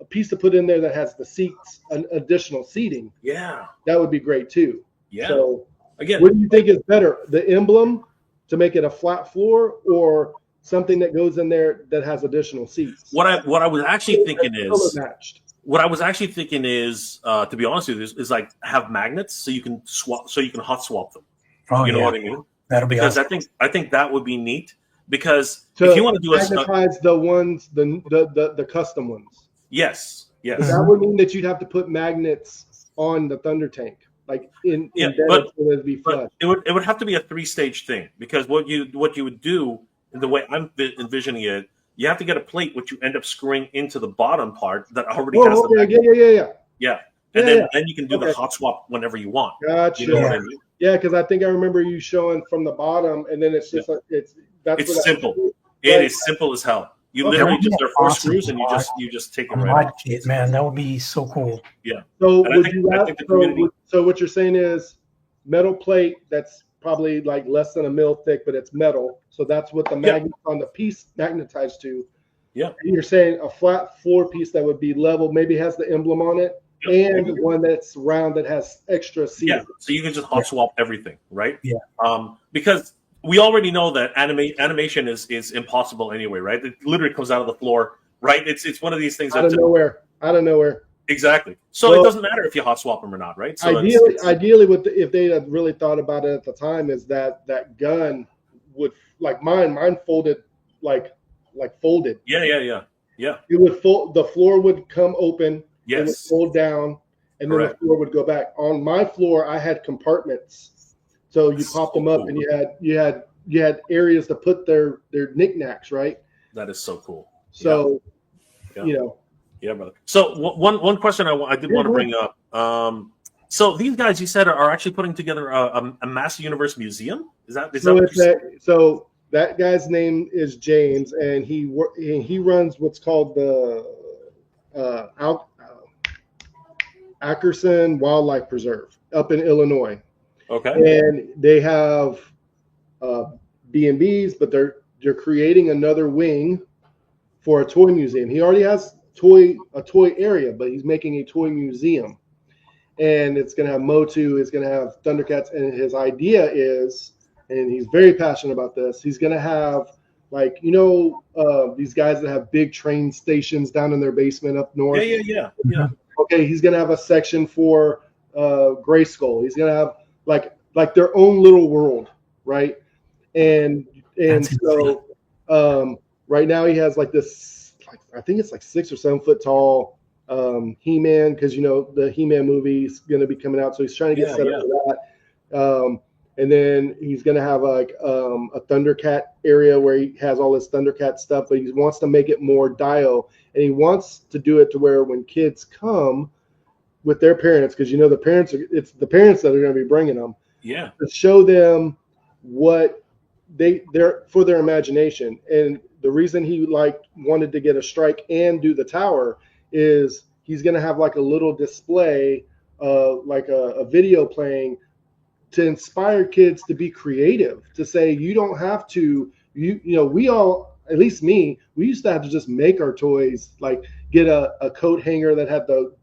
a piece to put in there that has the seats, an additional seating, that would be great too. So again, what do you think is better, the emblem to make it a flat floor, or something that goes in there that has additional seats? What I was actually thinking is, to be honest with you, is like have magnets so you can swap, so you can hot swap them. Oh, you know what I mean? That'll be because awesome. I think that would be neat, because if you want to do magnetize the ones, the custom ones. Yes. That would mean that you'd have to put magnets on the Thunder tank, like but it'd be flush. It would have to be a 3-stage thing, because what you would do, the way I'm envisioning it, you have to get a plate which you end up screwing into the bottom part that already has the magnet. And then you can do the hot swap whenever you want. Gotcha. You know what I mean? Yeah, because I think I remember you showing from the bottom, and then it's just like it's simple. It is simple as hell. You literally just there are 4 screws, and you just take it right off. Kit, man, that would be so cool. Yeah. So so what you're saying is metal plate that's probably like less than a mil thick, but it's metal. So that's what the magnet on the piece magnetized to. Yeah. And you're saying a flat floor piece that would be level, maybe has the emblem on it, and one that's round that has extra seats. Yeah. So you can just hot swap everything, right? Yeah. Because we already know that animation is impossible anyway, right? It literally comes out of the floor, right? It's one of these things out of nowhere. Exactly. So it doesn't matter if you hot swap them or not, right? So ideally, if they had really thought about it at the time, is that gun would, like mine folded like folded. Yeah. It would fold. The floor would come open. Yes. It would fold down, and then the floor would go back. On my floor, I had compartments, so you pop them up, and you had areas to put their knickknacks, right? That is so cool. So, you know. Yeah, brother. So one question I did want to bring up. So these guys, you said, are actually putting together a Master Universe museum. Is that so that guy's name is James, and he runs what's called the Ackerson Wildlife Preserve up in Illinois. Okay. And they have B&Bs, but they're creating another wing for a toy museum. He already has a toy area, but he's making a toy museum, and it's going to have Motu, it's going to have Thundercats, and his idea is, and he's very passionate about this, he's going to have, like, these guys that have big train stations down in their basement up north. Yeah. Okay, he's going to have a section for Gray Skull. He's going to have like their own little world, right? And so right now he has like this, I think it's like 6 or 7 foot tall He-Man, because the He-Man movie is going to be coming out, so he's trying to get set up for that. And then he's going to have like a Thundercat area where he has all this Thundercat stuff, but he wants to make it more Dio, and he wants to do it to where when kids come with their parents, because it's the parents that are going to be bringing them, to show them what they're for their imagination. And the reason he wanted to get a strike and do the tower is he's going to have like a little display, like a video playing to inspire kids to be creative, to say you don't have to, we all at least me, we used to have to just make our toys, like get a coat hanger that had the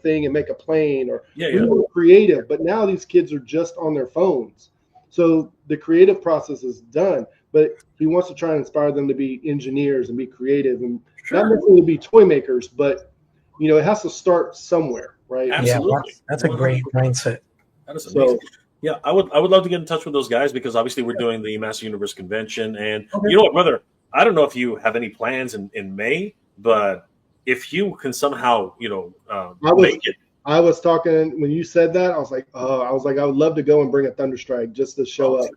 thing and make a plane, or we were creative. But now these kids are just on their phones. So the creative process is done, but he wants to try and inspire them to be engineers and be creative and not necessarily be toy makers, but you know, it has to start somewhere, right? Absolutely. Yeah, that's a great mindset. That is amazing. So, yeah, I would love to get in touch with those guys, because obviously we're doing the Master Universe convention, and you know what, brother? I don't know if you have any plans in May, but if you can somehow, you know, make it. I was talking when you said that. I was like, I would love to go and bring a Thunderstrike just to show up,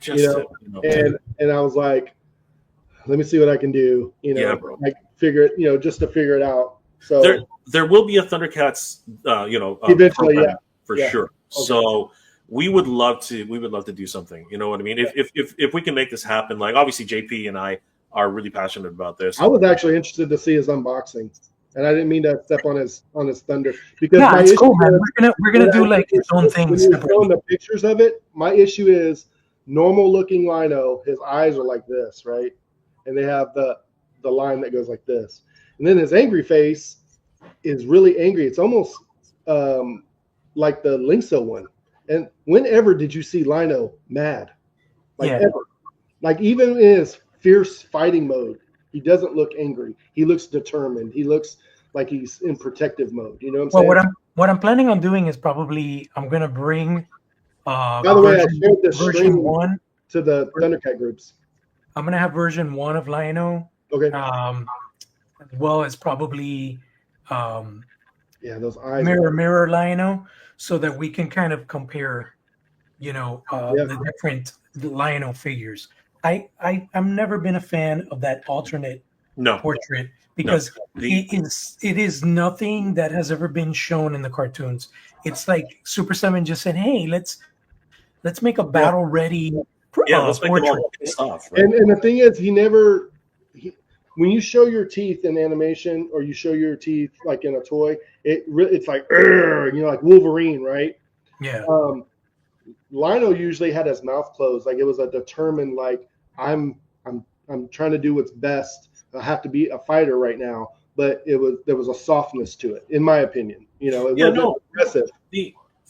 and I was like, let me see what I can do, you know, like figure it, you know, just to figure it out. So there will be a Thundercats, you know, eventually, for sure. Okay. So we would love to do something. You know what I mean? If we can make this happen, like obviously JP and I are really passionate about this. I was actually interested to see his unboxing. And I didn't mean to step on his thunder, because it's cool, man. We're gonna do like its own thing. When you're showing the pictures of it, my issue is normal looking Lino. His eyes are like this, right? And they have the line that goes like this, and then his angry face is really angry. It's almost like the Linkso one. And whenever did you see Lino mad? Like ever? Like even in his fierce fighting mode, he doesn't look angry. He looks determined. He looks like he's in protective mode. You know what I'm saying? What I'm planning on doing is probably I'm gonna bring. By the way, I shared this version 1 to the Thundercat groups. I'm gonna have version 1 of Lino. Okay. As well as probably. Those eyes. Mirror Lino, so that we can kind of compare, you know, the different Lino figures. I'm never been a fan of that alternate portrait, because it is nothing that has ever been shown in the cartoons. It's like Super 7 just said, hey, let's make a battle ready portrait. Stuff, right? And the thing is, when you show your teeth in animation, or you show your teeth like in a toy, it's like, you know, like Wolverine, right? Yeah. Lino usually had his mouth closed, like it was a determined, like I'm trying to do what's best. I have to be a fighter right now, but there was a softness to it, in my opinion. You know, it wasn't aggressive.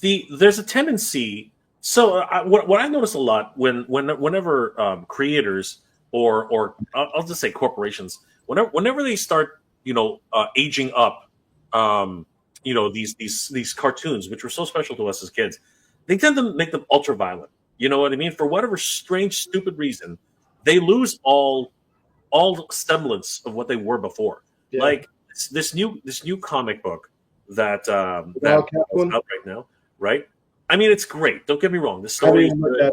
There's a tendency. So what I notice a lot whenever creators or I'll just say corporations, whenever they start, you know, aging up, you know, these cartoons, which were so special to us as kids, they tend to make them ultra violent. You know what I mean? For whatever strange, stupid reason, they lose all semblance of what they were before. Yeah. Like this new comic book that's out right now, right? I mean, it's great. Don't get me wrong. The story is good.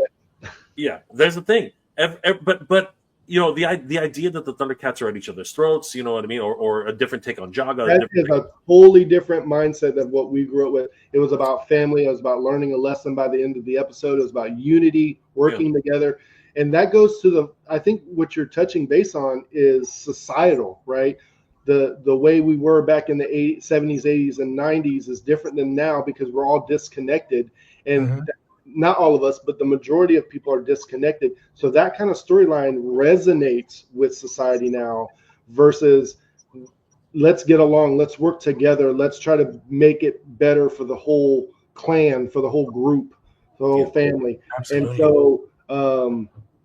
Yeah, there's the thing. But you know, the idea that the Thundercats are at each other's throats, you know what I mean, or a different take on Jaga. That is a totally different mindset than what we grew up with. It was about family. It was about learning a lesson by the end of the episode. It was about unity, working together. And that goes to I think what you're touching base on is societal, right? The way we were back in the 70s, 80s, and 90s is different than now, because we're all disconnected. And not all of us, but the majority of people are disconnected. So that kind of storyline resonates with society now, versus let's get along, let's work together, let's try to make it better for the whole clan, for the whole group, the whole family. Absolutely. And so,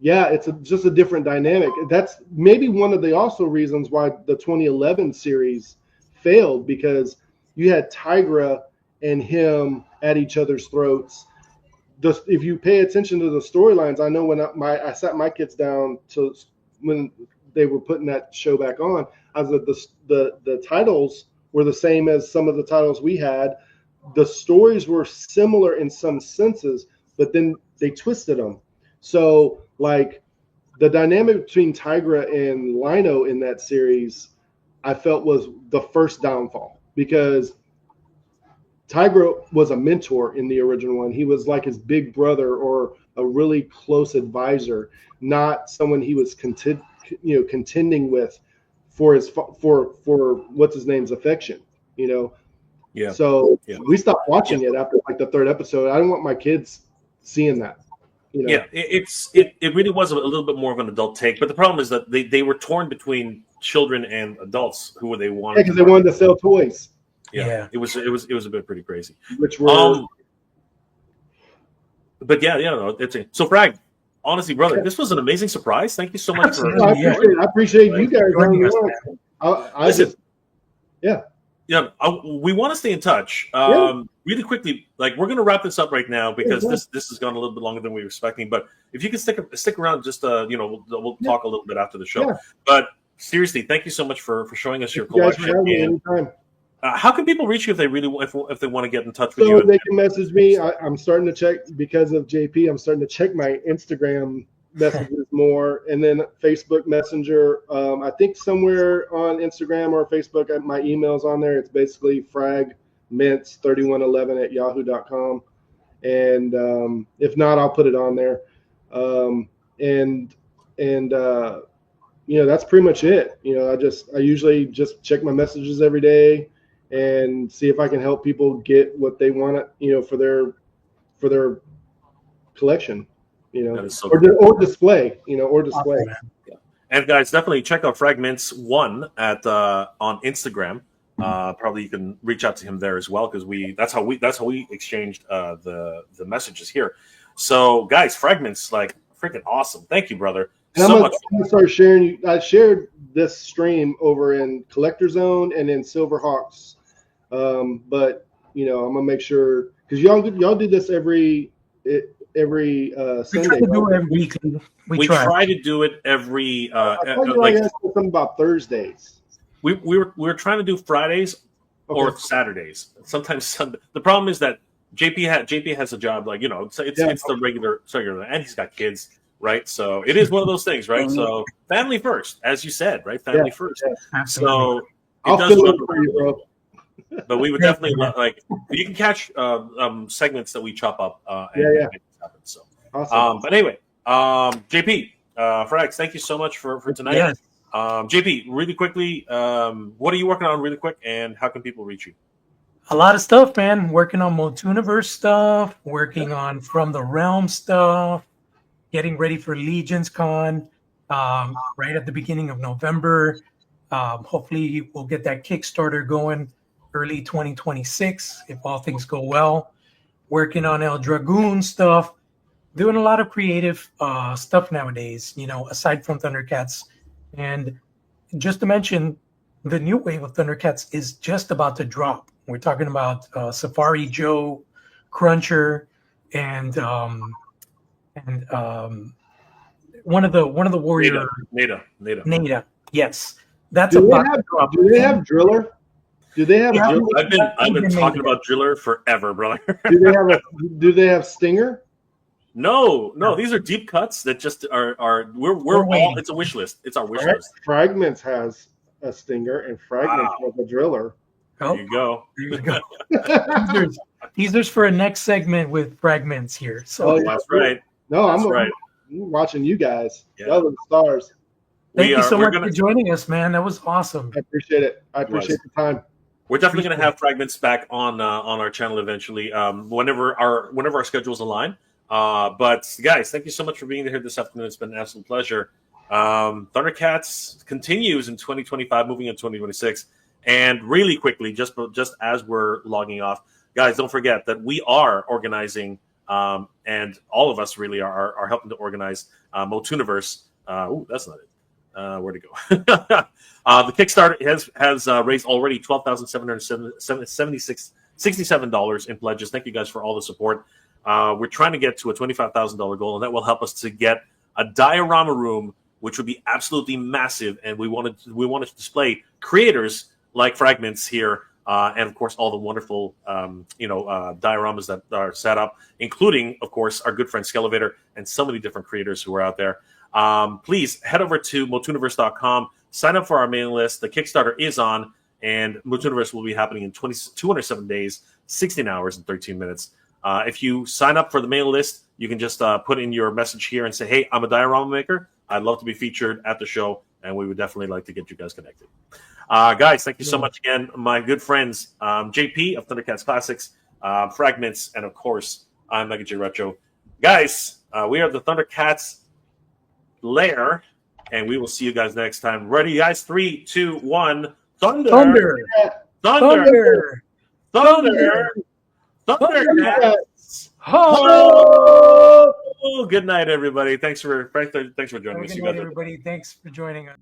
it's just a different dynamic. That's maybe one of the also reasons why the 2011 series failed, because you had Tigra and him at each other's throats. If you pay attention to the storylines, I know when I sat my kids down when they were putting that show back on, I was like, the titles were the same as some of the titles we had. The stories were similar in some senses, but then they twisted them. So, like, the dynamic between Tigra and Lino in that series, I felt was the first downfall, because Tigra was a mentor in the original one. He was like his big brother or a really close advisor, not someone he was contending with for what's his name's affection, you know. Yeah. So we stopped watching it after like the third episode. I don't want my kids seeing that. You know? Yeah, it really was a little bit more of an adult take, but the problem is that they were torn between children and adults who they wanted. Because they wanted to sell toys. Yeah, it was a bit pretty crazy. Which were but no, it's so Frag. Honestly, brother, this was an amazing surprise. Thank you so much for. I appreciate you guys joining us. We want to stay in touch. Really quickly, like we're going to wrap this up right now because this has gone a little bit longer than we were expecting. But if you can stick around, just we'll talk a little bit after the show. Yeah. But seriously, thank you so much for showing us your collection. How can people reach you if they want to get in touch with you? So they can message me. I'm starting to check because of JP. I'm starting to check my Instagram messages more, and then Facebook Messenger. I think somewhere on Instagram or Facebook, my email's on there. It's basically fragmintz3111@yahoo.com, and if not, I'll put it on there. That's pretty much it. I usually just check my messages every day and see if I can help people get what they want, for their collection, so or display, or display. Awesome, yeah. And guys, definitely check out Fragmintz1 on Instagram. Probably you can reach out to him there as well because that's how we exchanged the messages here. So guys, Fragmintz, like freaking awesome. Thank you, brother. And I'm gonna start sharing. I shared this stream over in Collector Zone and in Silverhawks. But I'm gonna make sure because y'all do this every Sunday. We try to do it every week. We try to do it every. Something about Thursdays. We were trying to do Fridays or Saturdays. Sometimes Sunday. The problem is that JP has a job it's the regular, and he's got kids. Right, so it is one of those things, right? So family first, as you said, right? Family first. Yeah. So it does run for you, bro. But we would definitely you can catch segments that we chop up. And make this happen, so awesome. But anyway, JP, Frags, thank you so much for tonight. Yes. JP, really quickly, what are you working on, really quick, and how can people reach you? A lot of stuff, man. Working on Motooniverse stuff, working on From the Realm stuff. Getting ready for Legions Con right at the beginning of November. Hopefully we'll get that Kickstarter going early 2026 if all things go well. Working on El Dragoon stuff. Doing a lot of creative stuff nowadays, aside from Thundercats. And just to mention, the new wave of Thundercats is just about to drop. We're talking about Safari Joe, Cruncher, and one of the warrior Nada. Yes, that's about. Do they have Driller? Do they have? Yeah, I've been talking about Driller forever, brother. Do they have Stinger? No. These are deep cuts that just are. We're all. It's a wish list. It's our wish list. Fragmintz has a Stinger, and Fragmintz has a Driller. There you go. Teasers for a next segment with Fragmintz here. So that's right. No, I'm watching you guys. Yeah. Y'all are the stars. Thank you so much for joining us, man. That was awesome. I appreciate it. I appreciate the time. We're definitely going to have Fragmintz back on our channel eventually, whenever our schedules align. But guys, thank you so much for being here this afternoon. It's been an absolute pleasure. Thundercats continues in 2025, moving into 2026. And really quickly, just as we're logging off, guys, don't forget that we are organizing. And all of us really are helping to organize Motooniverse. That's not it. Where'd it go? The Kickstarter has raised already $12,767 in pledges. Thank you guys for all the support. We're trying to get to a $25,000 goal, and that will help us to get a diorama room, which would be absolutely massive. And we wanted to display creators like Fragmintz here. And of course, all the wonderful, dioramas that are set up, including, of course, our good friend Skelevator and so many different creators who are out there. Please head over to Motooniverse.com, sign up for our mailing list. The Kickstarter is on, and Motooniverse will be happening in 207 days, 16 hours, and 13 minutes. If you sign up for the mailing list, you can just put in your message here and say, hey, I'm a diorama maker. I'd love to be featured at the show, and we would definitely like to get you guys connected. Guys, thank you so much again. My good friends, JP of Thundercats Classics, Fragmintz, and of course, I'm Mega J Retro. Guys, We are the Thundercats Lair, and we will see you guys next time. Ready, guys? 3, 2, 1. Thunder! Thunder! Thunder! Thunder! Thundercats! Ho! Oh, good night, everybody. Thanks for joining us. Good You night, guys are everybody. Thanks for joining us.